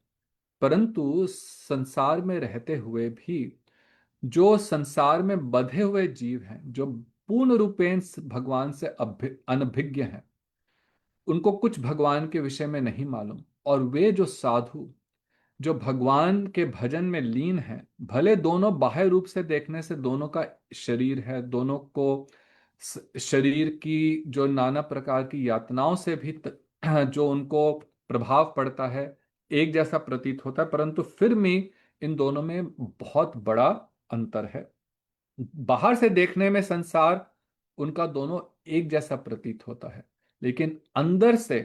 परंतु संसार में रहते हुए भी जो संसार में बंधे हुए जीव हैं, जो पूर्ण रूपेण भगवान से अनभिज्ञ हैं, उनको कुछ भगवान के विषय में नहीं मालूम, और वे जो साधु जो भगवान के भजन में लीन है, भले दोनों बाह्य रूप से देखने से दोनों का शरीर है, दोनों को शरीर की जो नाना प्रकार की यातनाओं से भी जो उनको प्रभाव पड़ता है एक जैसा प्रतीत होता है, परंतु फिर भी इन दोनों में बहुत बड़ा अंतर है। बाहर से देखने में संसार उनका दोनों एक जैसा प्रतीत होता है, लेकिन अंदर से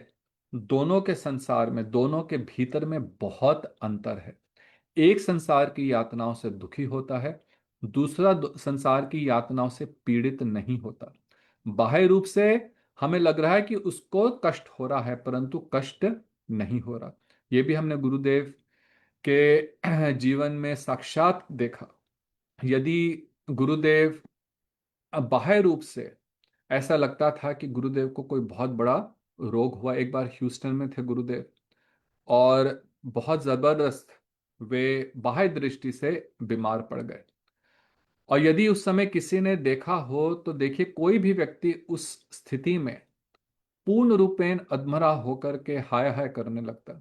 दोनों के संसार में, दोनों के भीतर में बहुत अंतर है। एक संसार की यातनाओं से दुखी होता है, दूसरा संसार की यातनाओं से पीड़ित नहीं होता। बाह्य रूप से हमें लग रहा है कि उसको कष्ट हो रहा है, परंतु कष्ट नहीं हो रहा। ये भी हमने गुरुदेव के जीवन में साक्षात देखा। यदि गुरुदेव बाह्य रूप से ऐसा लगता था कि गुरुदेव को कोई बहुत बड़ा रोग हुआ, एक बार ह्यूस्टन में थे गुरुदेव, और बहुत जबरदस्त वे बाह्य दृष्टि से बीमार पड़ गए। और यदि उस समय किसी ने देखा हो तो देखिए, कोई भी व्यक्ति उस स्थिति में पूर्ण रूपेण अधमरा होकर के हाय हाय करने लगता।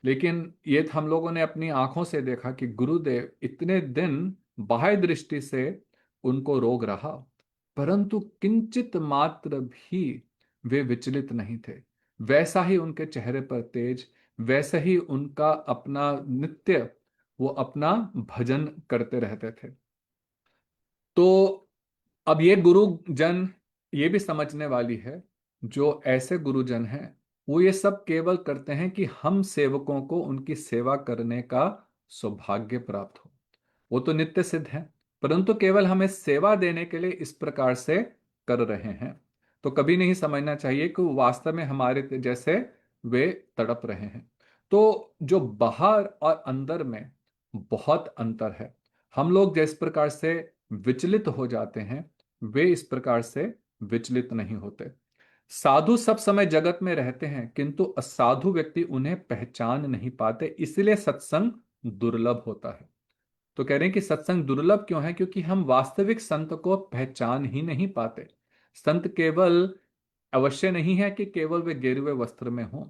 लेकिन ये हम लोगों ने अपनी आंखों से देखा कि गुरुदेव इतने दिन बाह्य दृष्टि से उनको रोग रहा, परंतु किंचित मात्र भी वे विचलित नहीं थे। वैसा ही उनके चेहरे पर तेज, वैसा ही उनका अपना नित्य वो अपना भजन करते रहते थे। तो अब ये गुरुजन ये भी समझने वाली है, जो ऐसे गुरुजन हैं वो ये सब केवल करते हैं कि हम सेवकों को उनकी सेवा करने का सौभाग्य प्राप्त हो। वो तो नित्य सिद्ध है, परंतु केवल हमें सेवा देने के लिए इस प्रकार से कर रहे हैं। तो कभी नहीं समझना चाहिए कि वो वास्तव में हमारे जैसे वे तड़प रहे हैं। तो जो बाहर और अंदर में बहुत अंतर है। हम लोग जिस प्रकार से विचलित हो जाते हैं, वे इस प्रकार से विचलित नहीं होते। साधु सब समय जगत में रहते हैं, किंतु असाधु व्यक्ति उन्हें पहचान नहीं पाते, इसलिए सत्संग दुर्लभ होता है। तो कह रहे हैं कि सत्संग दुर्लभ क्यों है? क्योंकि हम वास्तविक संत को पहचान ही नहीं पाते। संत केवल अवश्य नहीं है कि केवल वे गेरुए वस्त्र में हों।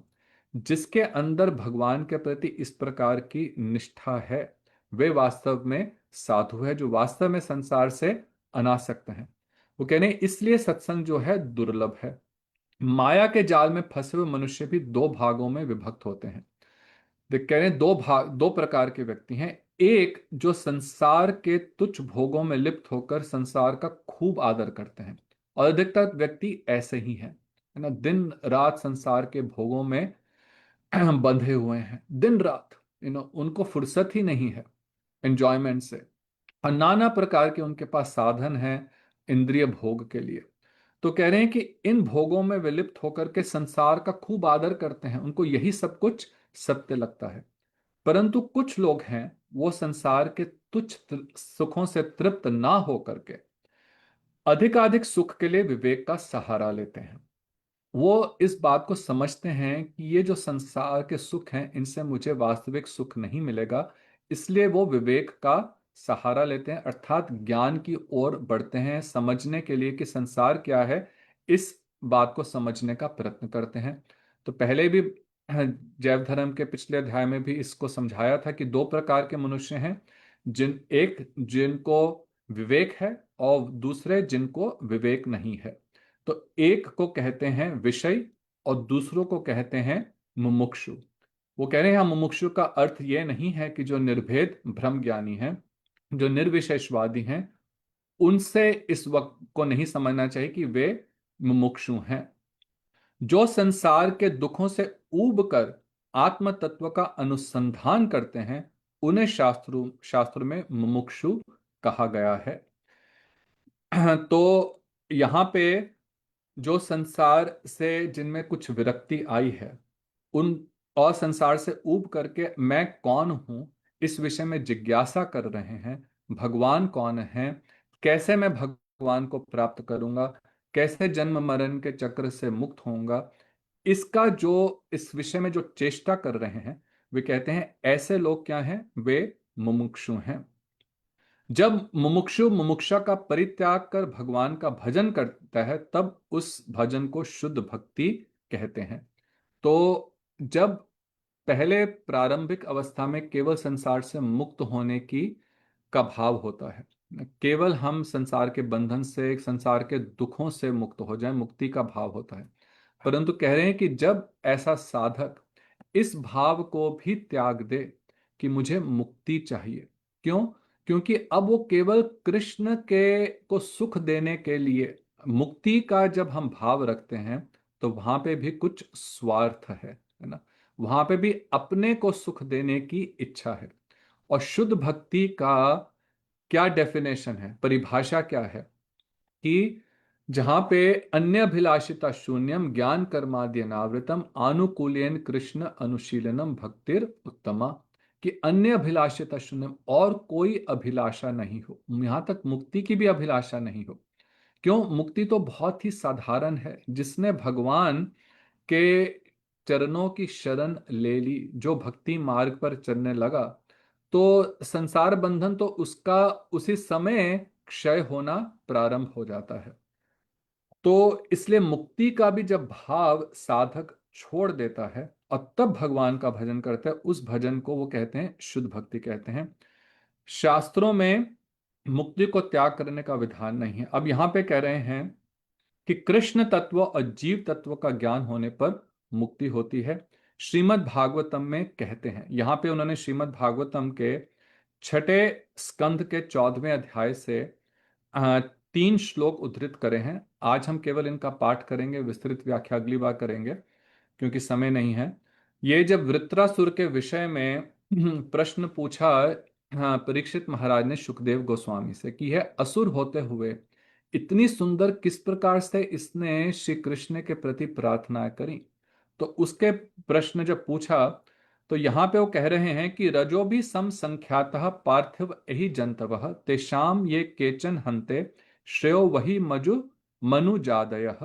जिसके अंदर भगवान के प्रति इस प्रकार की निष्ठा है, वे वास्तव में साधु है, जो वास्तव में संसार से अनासक्त हैं। वो कह रहे हैं इसलिए सत्संग जो है दुर्लभ है। माया के जाल में फंसे हुए मनुष्य भी दो भागों में विभक्त होते हैं। देख कह रहे हैं दो प्रकार के व्यक्ति हैं। एक जो संसार के तुच्छ भोगों में लिप्त होकर संसार का खूब आदर करते हैं, और अधिकतर व्यक्ति ऐसे ही हैं, है ना, दिन रात संसार के भोगों में बंधे हुए हैं, दिन रात, उनको फुर्सत ही नहीं है एंजॉयमेंट से। और नाना प्रकार के उनके पास साधन हैं इंद्रिय भोग के लिए। तो कह रहे हैं कि इन भोगों में विलिप्त होकर के संसार का खूब आदर करते हैं, उनको यही सब कुछ सत्य लगता है। परंतु कुछ लोग हैं, वो संसार के तुच्छ सुखों से तृप्त ना होकर के अधिकाधिक सुख के लिए विवेक का सहारा लेते हैं। वो इस बात को समझते हैं कि ये जो संसार के सुख हैं, इनसे मुझे वास्तविक सुख नहीं मिलेगा, इसलिए वो विवेक का सहारा लेते हैं, अर्थात ज्ञान की ओर बढ़ते हैं, समझने के लिए कि संसार क्या है, इस बात को समझने का प्रयत्न करते हैं। तो पहले भी जैव धर्म के पिछले अध्याय में भी इसको समझाया था कि दो प्रकार के मनुष्य हैं, जिनको विवेक है और दूसरे जिनको विवेक नहीं है। तो एक को कहते हैं विषय और दूसरों को कहते हैं मुमुक्षु। वो कह रहे हैं मुमुक्षु का अर्थ ये नहीं है कि जो निर्भेद ब्रह्म ज्ञानी हैं, जो निर्विशेषवादी हैं, उनसे इस वक्त को नहीं समझना चाहिए कि वे मुमुक्षु हैं। जो संसार के दुखों से ऊब कर आत्म तत्व का अनुसंधान करते हैं, उन्हें शास्त्रों में मुमुक्षु कहा गया है। तो यहाँ पे जो संसार से जिनमें कुछ विरक्ति आई है, उन और संसार से ऊब करके मैं कौन हूं इस विषय में जिज्ञासा कर रहे हैं, भगवान कौन है, कैसे मैं भगवान को प्राप्त करूंगा, कैसे जन्म मरण के चक्र से मुक्त होऊंगा, इसका जो इस विषय में जो चेष्टा कर रहे हैं, वे कहते हैं ऐसे लोग क्या हैं? वे मुमुक्षु हैं। जब मुमुक्षु मुमुक्षा का परित्याग कर भगवान का भजन करता है, तब उस भजन को शुद्ध भक्ति कहते हैं। तो जब पहले प्रारंभिक अवस्था में केवल संसार से मुक्त होने की का भाव होता है, केवल हम संसार के बंधन से, संसार के दुखों से मुक्त हो जाएं, मुक्ति का भाव होता है। परंतु कह रहे हैं कि जब ऐसा साधक इस भाव को भी त्याग दे कि मुझे मुक्ति चाहिए, क्यों? क्योंकि अब वो केवल कृष्ण के को सुख देने के लिए, मुक्ति का जब हम भाव रखते हैं, तो वहां पे भी कुछ स्वार्थ है ना, वहां पे भी अपने को सुख देने की इच्छा है। और शुद्ध भक्ति का क्या डेफिनेशन है, परिभाषा क्या है? कि जहां पे अन्य अभिलाषिता शून्यम ज्ञान कर्माद्य अनावृतम आनुकूल्यन कृष्ण अनुशीलनम भक्तिर उत्तमा, कि अन्य अभिलाषिता शून्यम, और कोई अभिलाषा नहीं हो, यहां तक मुक्ति की भी अभिलाषा नहीं हो। क्यों? मुक्ति तो बहुत ही साधारण है। जिसने भगवान के चरणों की शरण ले ली, जो भक्ति मार्ग पर चलने लगा, तो संसार बंधन तो उसका उसी समय क्षय होना प्रारंभ हो जाता है। तो इसलिए मुक्ति का भी जब भाव साधक छोड़ देता है और तब भगवान का भजन करता है, उस भजन को वो कहते हैं शुद्ध भक्ति कहते हैं। शास्त्रों में मुक्ति को त्याग करने का विधान नहीं है। अब यहां पे कह रहे हैं कि कृष्ण तत्व और जीव तत्व का ज्ञान होने पर मुक्ति होती है। श्रीमद् भागवतम में कहते हैं, यहां पे उन्होंने श्रीमद् भागवतम के छठे स्कंध के 14वें अध्याय से अ, 3 श्लोक उद्धृत करे हैं। आज हम केवल इनका पाठ करेंगे, विस्तृत व्याख्या अगली बार करेंगे क्योंकि समय नहीं है। ये जब वृत्रासुर के विषय में प्रश्न पूछा हाँ, परीक्षित महाराज ने सुखदेव गोस्वामी से कि यह असुर होते हुए इतनी सुंदर किस प्रकार से इसने श्री कृष्ण के प्रति प्रार्थना करी। तो उसके प्रश्न जब पूछा तो यहाँ पे वो कह रहे हैं कि रजो भी सम संख्यातः पार्थिव यही जंतवः तेषाम ये केचन हन्ते श्रेयो वही मजु मनुजादयः,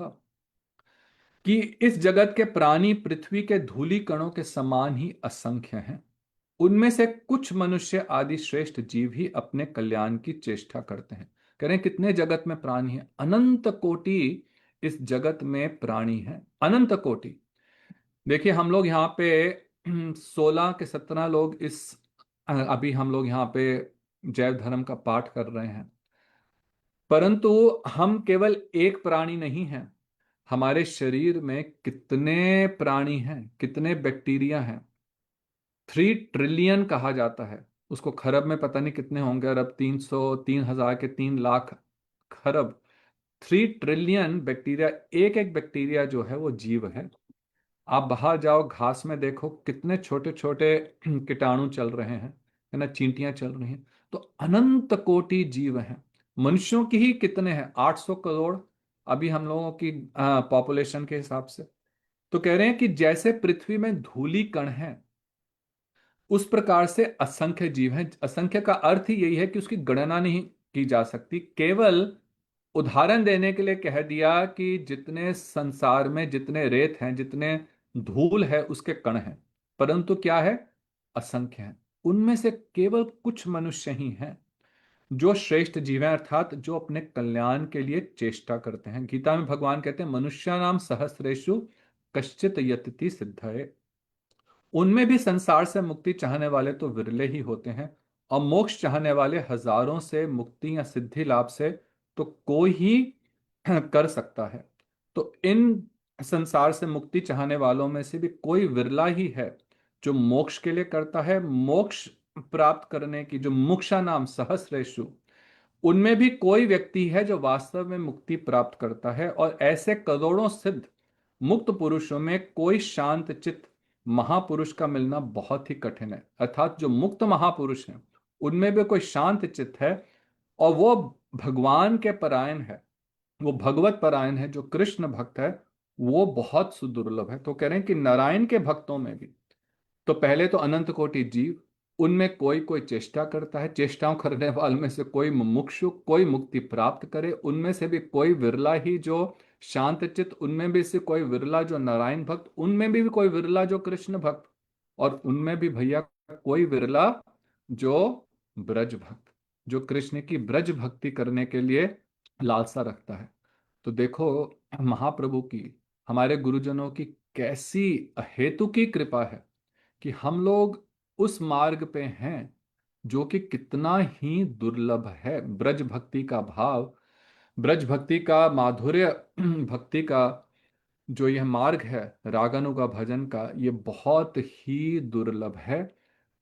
कि इस जगत के प्राणी पृथ्वी के धूली कणों के समान ही असंख्य हैं। उनमें से कुछ मनुष्य आदि श्रेष्ठ जीव ही अपने कल्याण की चेष्टा करते हैं। कह रहे हैं कितने जगत में प्राणी हैं, अनंत कोटि इस जगत में प्राणी हैं, अनंत कोटि। देखिए हम लोग यहाँ पे 16 के 17 लोग इस अभी हम लोग यहाँ पे जैव धर्म का पाठ कर रहे हैं, परंतु हम केवल एक प्राणी नहीं हैं। हमारे शरीर में कितने प्राणी हैं, कितने बैक्टीरिया हैं। 3 ट्रिलियन कहा जाता है उसको, खरब में पता नहीं कितने होंगे, अरब 300 3,000 के 3 लाख खरब। 3 ट्रिलियन बैक्टीरिया, एक एक बैक्टीरिया जो है वो जीव है। आप बाहर जाओ घास में देखो कितने छोटे छोटे कीटाणु चल रहे हैं, है ना, चींटियां चल रही हैं। तो अनंत कोटि जीव हैं। मनुष्यों की ही कितने हैं, 800 करोड़ अभी हम लोगों की पॉपुलेशन के हिसाब से। तो कह रहे हैं कि जैसे पृथ्वी में धूली कण है उस प्रकार से असंख्य जीव हैं। असंख्य का अर्थ ही यही है कि उसकी गणना नहीं की जा सकती। केवल उदाहरण देने के लिए कह दिया कि जितने संसार में जितने रेत हैं, जितने धूल है उसके कण हैं, परंतु क्या है, असंख्य हैं। उनमें से केवल कुछ मनुष्य ही हैं जो श्रेष्ठ जीव हैं, अर्थात जो अपने कल्याण के लिए चेष्टा करते हैं। गीता में भगवान कहते हैं मनुष्याणाम सहस्रेषु कश्चित यतति सिद्धये। उनमें भी संसार से मुक्ति चाहने वाले तो विरले ही होते हैं, और मोक्ष चाहने वाले हजारों से मुक्ति या सिद्धि लाभ से तो कोई ही कर सकता है। तो इन संसार से मुक्ति चाहने वालों में से भी कोई विरला ही है जो मोक्ष के लिए करता है। मोक्ष प्राप्त करने की जो मुक्षाणाम नाम सहस्रेषु, उनमें भी कोई व्यक्ति है जो वास्तव में मुक्ति प्राप्त करता है। और ऐसे करोड़ों सिद्ध मुक्त पुरुषों में कोई शांत चित्त महापुरुष का मिलना बहुत ही कठिन है। अर्थात जो मुक्त महापुरुष हैं उनमें भी कोई शांत चित्त है और वो भगवान के परायण है, वो भगवत परायण है, जो कृष्ण भक्त है, वो बहुत सुदुर्लभ है। तो कह रहे हैं कि नारायण के भक्तों में भी तो पहले तो अनंत कोटि जीव, उनमें कोई कोई चेष्टा करता है, चेष्टाओं करने वालों में से कोई मुमुक्षु, कोई मुक्ति प्राप्त करे, उनमें से भी कोई विरला ही जो शांत चित्त, उनमें भी से कोई विरला जो नारायण भक्त, उनमें भी कोई विरला जो कृष्ण भक्त, और उनमें भी भैया कोई विरला जो ब्रज भक्त, जो कृष्ण की ब्रज भक्ति करने के लिए लालसा रखता है। तो देखो महाप्रभु की, हमारे गुरुजनों की कैसी हेतु की कृपा है कि हम लोग उस मार्ग पे हैं जो कि कितना ही दुर्लभ है। ब्रज भक्ति का भाव, ब्रज भक्ति का माधुर्य, भक्ति का जो यह मार्ग है, रागानुगा भजन का, ये बहुत ही दुर्लभ है।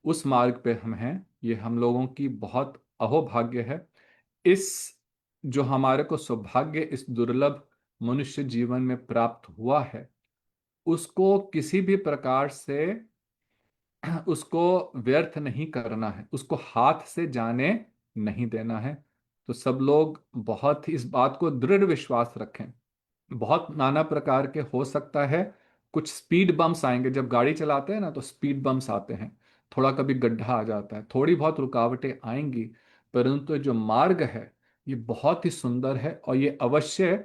उस मार्ग पे हम हैं, ये हम लोगों की बहुत अहोभाग्य है। इस जो हमारे को सौभाग्य इस दुर्लभ मनुष्य जीवन में प्राप्त हुआ है, उसको किसी भी प्रकार से उसको व्यर्थ नहीं करना है, उसको हाथ से जाने नहीं देना है। तो सब लोग बहुत ही इस बात को दृढ़ विश्वास रखें। बहुत नाना प्रकार के हो सकता है, कुछ स्पीड बम्स आएंगे, जब गाड़ी चलाते हैं ना तो स्पीड बम्स आते हैं, थोड़ा कभी गड्ढा आ जाता है, थोड़ी बहुत रुकावटें आएंगी, परंतु जो मार्ग है ये बहुत ही सुंदर है और ये अवश्य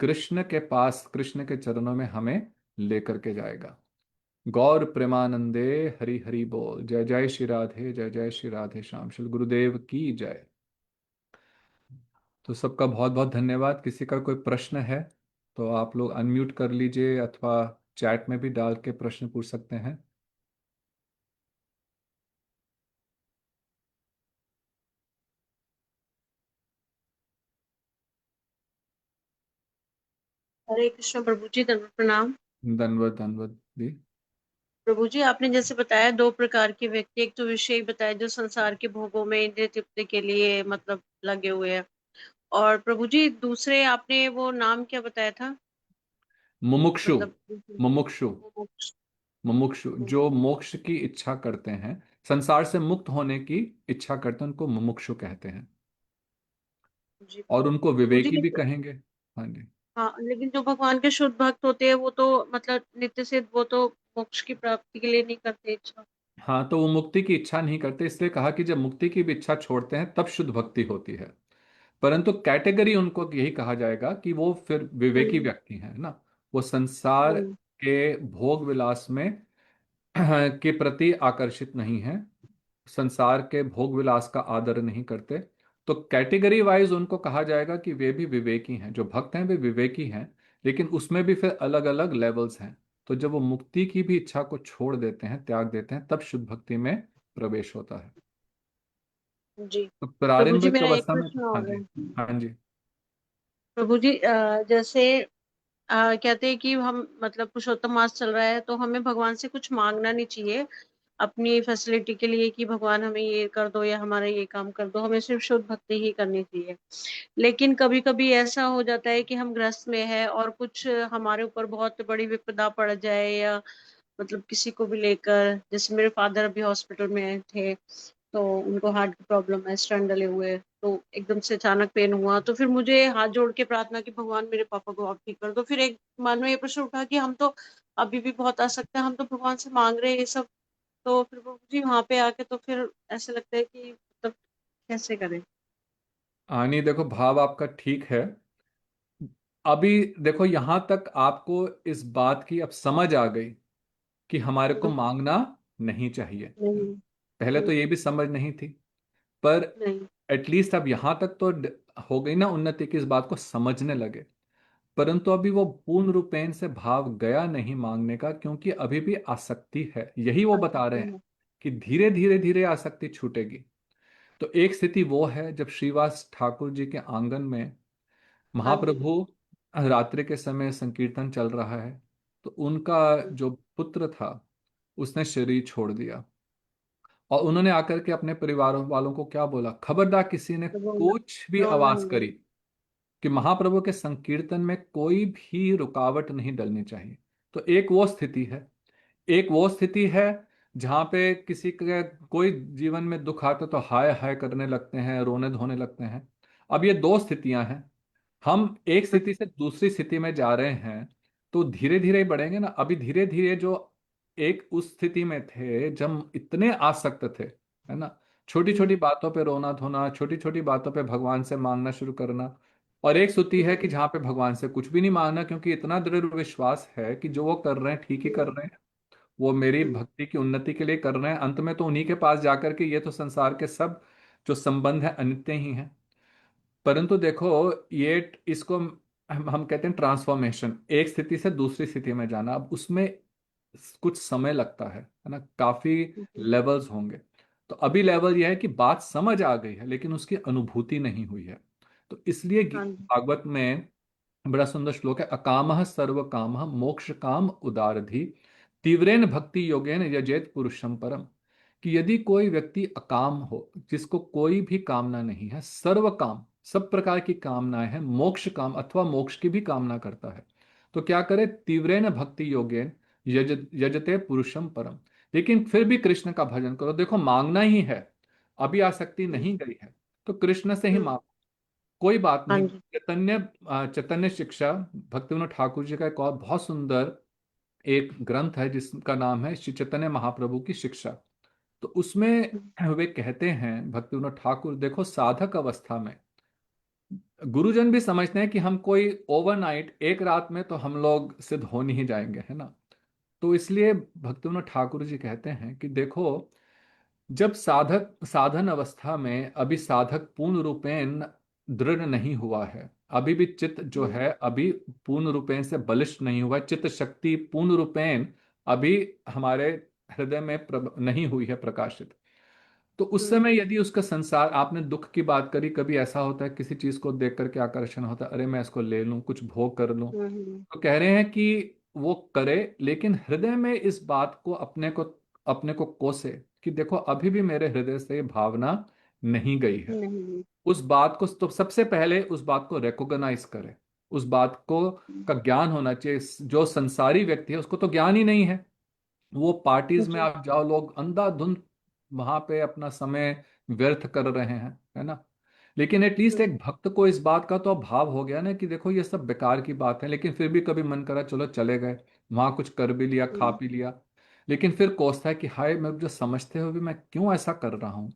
कृष्ण के पास, कृष्ण के चरणों में हमें लेकर के जाएगा। गौर प्रेमानंदे, हरि हरि बोल। जय जय श्री राधे, जय जय श्री राधे श्याम। श्री गुरुदेव की जय। तो सबका बहुत बहुत धन्यवाद। किसी का कोई प्रश्न है तो आप लोग अनम्यूट कर लीजिए अथवा चैट में भी डाल के प्रश्न पूछ सकते हैं। हरे कृष्ण प्रभु जी, दंड प्रणाम। धन्यवाद धन्यवाद दी। प्रभु जी, आपने जैसे बताया दो प्रकार के व्यक्ति, एक तो विषय बताया जो संसार के भोगों में इंद्रिय तृप्ति के लिए मतलब लगे हुए हैं, और प्रभु जी दूसरे आपने वो नाम क्या बताया था? मुमुक्षु, मतलब मुमुक्षु, मोक्ष। मुमुक्षु जो मोक्ष की इच्छा करते हैं, संसार से मुक्त होने की इच्छा करते हैं, उनको मुमुक्षु कहते हैं। जी और उनको प्रभु जी, विवेकी भी लेकिन कहेंगे। हाँ जी। हाँ, लेकिन जो भगवान के शुद्ध भक्त होते हैं वो तो मतलब नित्य सिद्ध, वो तो मोक्ष की प्राप्ति के लिए नहीं करते इच्छा। हाँ, तो वो मुक्ति की इच्छा नहीं करते, इसलिए कहा कि जब मुक्ति की भी इच्छा छोड़ते हैं तब शुद्ध भक्ति होती है। परंतु कैटेगरी उनको यही कहा जाएगा कि वो फिर विवेकी हम्म। व्यक्ति हैं ना। वो संसार हम्म। के भोग विलास में के प्रति आकर्षित नहीं है, संसार के भोग विलास का आदर नहीं करते। तो कैटेगरी वाइज उनको कहा जाएगा कि वे भी विवेकी हैं, जो भक्त हैं वे विवेकी हैं। लेकिन उसमें भी फिर अलग अलग लेवल्स हैं। तो जब वो मुक्ति की भी इच्छा को छोड़ देते हैं, त्याग देते हैं, तब शुद्ध भक्ति में प्रवेश होता है। जी तो प्रभु जी, प्रारंभिक मेरा एक अवस्था में। प्रश्न हाँ और जी। है। हाँ जी। प्रभु जी, जैसे कहते हैं कि हम मतलब पुरुषोत्तम मास चल रहा है तो हमें भगवान से कुछ मांगना नहीं चाहिए अपनी फैसिलिटी के लिए कि भगवान हमें ये कर दो या हमारा ये काम कर दो, हमें सिर्फ शुद्ध भक्ति ही करनी चाहिए। लेकिन कभी कभी ऐसा हो जाता है कि हम ग्रस्त में है और कुछ हमारे ऊपर बहुत बड़ी विपदा पड़ जाए, या मतलब किसी को भी लेकर, जैसे मेरे फादर अभी हॉस्पिटल में थे तो उनको हार्ट की प्रॉब्लम है, स्टंट डले हुए, तो एकदम से अचानक पेन हुआ, तो फिर मुझे हाथ जोड़ के प्रार्थना की भगवान मेरे पापा को आप ठीक कर दो। फिर एक मन में ये प्रश्न उठा कि हम तो अभी भी बहुत आसक्त है, हम तो भगवान से मांग रहे हैं ये सब, तो फिर प्रभु जी वहां पे आके तो फिर ऐसे लगता है कि मतलब कैसे करें। आनी देखो, भाव आपका ठीक है। अभी देखो, यहां तक आपको इस बात की अब समझ आ गई कि हमारे को हम्म। मांगना नहीं चाहिए। नहीं। पहले तो हम्म। ये भी समझ नहीं थी, पर नहीं। एटलीस्ट अब यहां तक तो हो गई ना उन्नति की, इस बात को समझने लगे। परंतु अभी वो पूर्ण रूपेण से भाव गया नहीं मांगने का, क्योंकि अभी भी आसक्ति है। यही वो आ बता रहे सकते हैं हैं। कि धीरे धीरे धीरे आसक्ति छूटेगी। तो एक स्थिति वो है जब श्रीवास ठाकुर जी के आंगन में हाँ जी। महाप्रभु रात्रि के समय संकीर्तन चल रहा है, तो उनका हम्म। जो पुत्र था उसने शरीर छोड़ दिया। और उन्होंने आकर के अपने परिवार वालों को क्या बोला, खबरदार किसी ने तो रोना, कुछ भी रोना आवाज नहीं है। करी कि महाप्रभु के संकीर्तन में कोई भी रुकावट नहीं डलनी चाहिए। तो एक वो स्थिति है। एक वो स्थिति है जहां पे किसी के कोई जीवन में दुख आता तो हाय हाय करने लगते हैं, रोने धोने लगते हैं। अब ये दो स्थितियां हैं। हम एक हाँ। स्थिति से दूसरी स्थिति में जा रहे हैं, तो धीरे धीरे ही बढ़ेंगे ना। अभी धीरे धीरे जो एक उस स्थिति में थे जब हम इतने आसक्त थे, है ना, छोटी छोटी बातों पे रोना धोना, छोटी छोटी बातों पे भगवान से मांगना शुरू करना। और एक स्थिति है कि जहाँ पे भगवान से कुछ भी नहीं मांगना, क्योंकि इतना दृढ़ विश्वास है कि जो वो कर रहे हैं ठीक ही कर रहे हैं, वो मेरी भक्ति की उन्नति के लिए कर रहे हैं। अंत में तो उन्हीं के पास जाकर के ये तो संसार के सब जो संबंध है अनित्य ही हैं। परंतु देखो, ये इसको हम कहते हैं ट्रांसफॉर्मेशन, एक स्थिति से दूसरी स्थिति में जाना। अब उसमें कुछ समय लगता है ना, काफी लेवल्स होंगे। तो अभी लेवल यह है कि बात समझ आ गई है लेकिन उसकी अनुभूति नहीं हुई है। तो इसलिए हाँ जी। भागवत में बड़ा सुंदर श्लोक है, अकामः सर्व कामः मोक्ष काम उदारधि तीव्रेन भक्ति योगेन यजेत पुरुषम परम। कि यदि कोई व्यक्ति अकाम हो, जिसको कोई भी कामना नहीं है, सर्व काम, सब प्रकार की कामनाएं हैं, मोक्ष काम अथवा मोक्ष की भी कामना करता है, तो क्या करे, तीव्रेन भक्ति योगेन यजते पुरुषम परम। लेकिन फिर भी कृष्ण का भजन करो। देखो, मांगना ही है, अभी आसक्ति हम्म। नहीं गई है, तो कृष्ण से ही हम्म। मांगो। कोई बात हाँ नहीं। जी। चैतन्य शिक्षा, भक्तिविनोद ठाकुर जी का एक और बहुत सुंदर एक ग्रंथ है जिसका नाम है श्री चैतन्य महाप्रभु की शिक्षा। तो उसमें हम्म। वे कहते हैं भक्तिविनोद ठाकुर, देखो साधक अवस्था में गुरुजन भी समझते हैं कि हम कोई ओवरनाइट, एक रात में तो हम लोग सिद्ध हो नहीं जाएंगे, है ना। तो इसलिए भक्तिविनोद ठाकुर जी कहते हैं कि देखो, जब साधक साधन अवस्था में अभी साधक पूर्ण रूपेण दृढ़ नहीं हुआ है, अभी भी चित्त जो हम्म। है अभी पूर्ण रूपेण से बलिष्ठ नहीं हुआ है, चित्त शक्ति पूर्ण रूपेण अभी हमारे हृदय में नहीं हुई है प्रकाशित। तो उस हम्म। समय यदि उसका संसार, आपने दुख की बात करी, कभी ऐसा होता है किसी चीज को देख करके आकर्षण होता है, अरे मैं इसको ले लूं, कुछ भोग कर लूं। हम्म। तो कह रहे हैं कि वो करे, लेकिन हृदय में इस बात को अपने को कोसे कि देखो अभी भी मेरे हृदय से ये भावना नहीं गई है। नहीं। उस बात को तो सबसे पहले उस बात को रिकॉग्नाइज करे, उस बात को का ज्ञान होना चाहिए। जो संसारी व्यक्ति है उसको तो ज्ञान ही नहीं है। वो पार्टीज में जी। आप जाओ, लोग अंधाधुंध वहां पे अपना समय व्यर्थ कर रहे हैं, है ना। लेकिन एटलीस्ट हम्म, एक भक्त को इस बात का तो अभाव हो गया ना कि देखो ये सब बेकार की बात है, लेकिन फिर भी कभी मन करा चलो चले गए, वहां कुछ कर भी लिया, खा हम्म, पी लिया। लेकिन फिर कोसता है कि हाय, मैं जो समझते हुए भी मैं क्यों ऐसा कर रहा हूँ।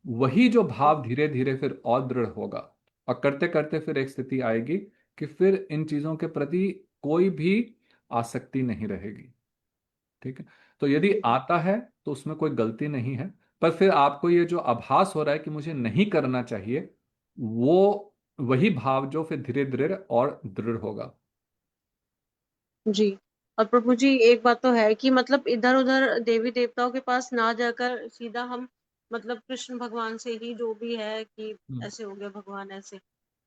वही जो हम्म, भाव धीरे धीरे फिर और दृढ़ होगा, और करते करते फिर एक स्थिति आएगी कि फिर इन चीजों के प्रति कोई भी आसक्ति नहीं रहेगी। ठीक है। तो यदि हम्म, आता है तो उसमें कोई गलती नहीं है, पर फिर आपको ये जो आभास हो रहा है कि मुझे नहीं करना चाहिए, वो वही भाव जो फिर धीरे धीरे और दृढ़ होगा। जी। और प्रभु जी एक बात तो है कि मतलब इधर उधर देवी देवताओं के पास ना जाकर सीधा हम मतलब कृष्ण भगवान से ही जो भी है कि हम्म। ऐसे हो गए भगवान ऐसे,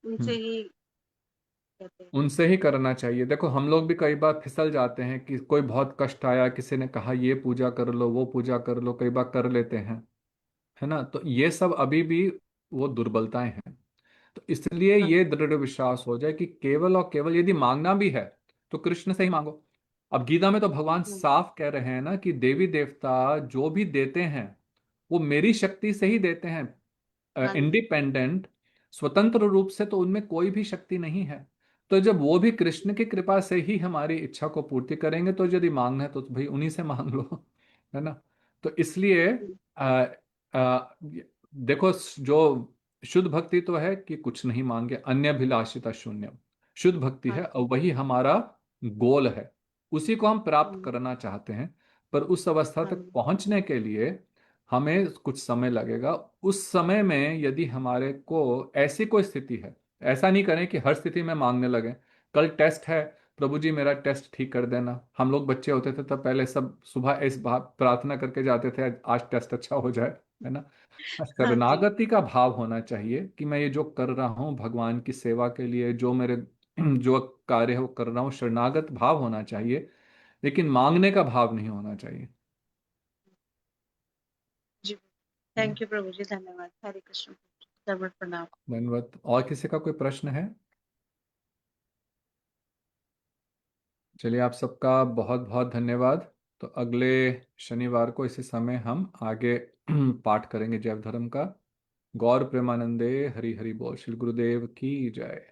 उनसे हम्म। ही कहते हैं। उनसे ही करना चाहिए। देखो हम लोग भी कई बार फिसल जाते हैं कि कोई बहुत कष्ट आया, किसी ने कहा ये पूजा कर लो, वो पूजा कर लो, कई बार कर लेते हैं, है ना। तो ये सब अभी भी वो दुर्बलताएं हैं। तो इसलिए हाँ ये जी। दृढ़ विश्वास हो जाए कि केवल और केवल यदि मांगना भी है तो कृष्ण से ही मांगो। अब गीता में तो भगवान हम्म, साफ कह रहे हैं ना कि देवी देवता जो भी देते हैं वो मेरी शक्ति से ही देते हैं, हाँ जी। इंडिपेंडेंट, स्वतंत्र रूप से तो उनमें कोई भी शक्ति नहीं है। तो जब वो भी कृष्ण की कृपा से ही हमारी इच्छा को पूर्ति करेंगे, तो यदि मांगना है तो भाई उन्हीं से मांग लो, है ना। तो इसलिए हम्म, आ, आ, देखो, जो शुद्ध भक्ति तो है कि कुछ नहीं मांगे, अन्यभिलाषिता शून्यम, शुद्ध भक्ति हाँ है जी। और वही हमारा गोल है, उसी को हम प्राप्त हम्म, करना चाहते हैं। पर उस अवस्था हाँ तक जी। पहुंचने के लिए हमें कुछ समय लगेगा। उस समय में यदि हमारे को ऐसी कोई स्थिति है, ऐसा नहीं करें कि हर स्थिति में मांगने लगे। कल टेस्ट है, प्रभु जी मेरा टेस्ट ठीक कर देना। हम लोग बच्चे होते थे तब पहले सब सुबह इस बात प्रार्थना करके जाते थे आज टेस्ट अच्छा हो जाए, है ना। हाँ जी। शरणागति का भाव होना चाहिए कि मैं ये जो कर रहा हूँ भगवान की सेवा के लिए, जो मेरे जो कार्य है वो कर रहा हूँ, शरणागत भाव होना चाहिए, लेकिन मांगने का भाव नहीं होना चाहिए। जी। हम्म। थैंक यू प्रभु जी, धन्यवाद। हरे कृष्ण। दंडवत प्रणाम। धन्यवाद। और किसी का कोई प्रश्न है? चलिए, आप सबका बहुत बहुत धन्यवाद। तो अगले शनिवार को इसी समय हम आगे पाठ करेंगे जैव धर्म का। गौर प्रेमानंदे हरि हरि बोल। श्री गुरुदेव की जय।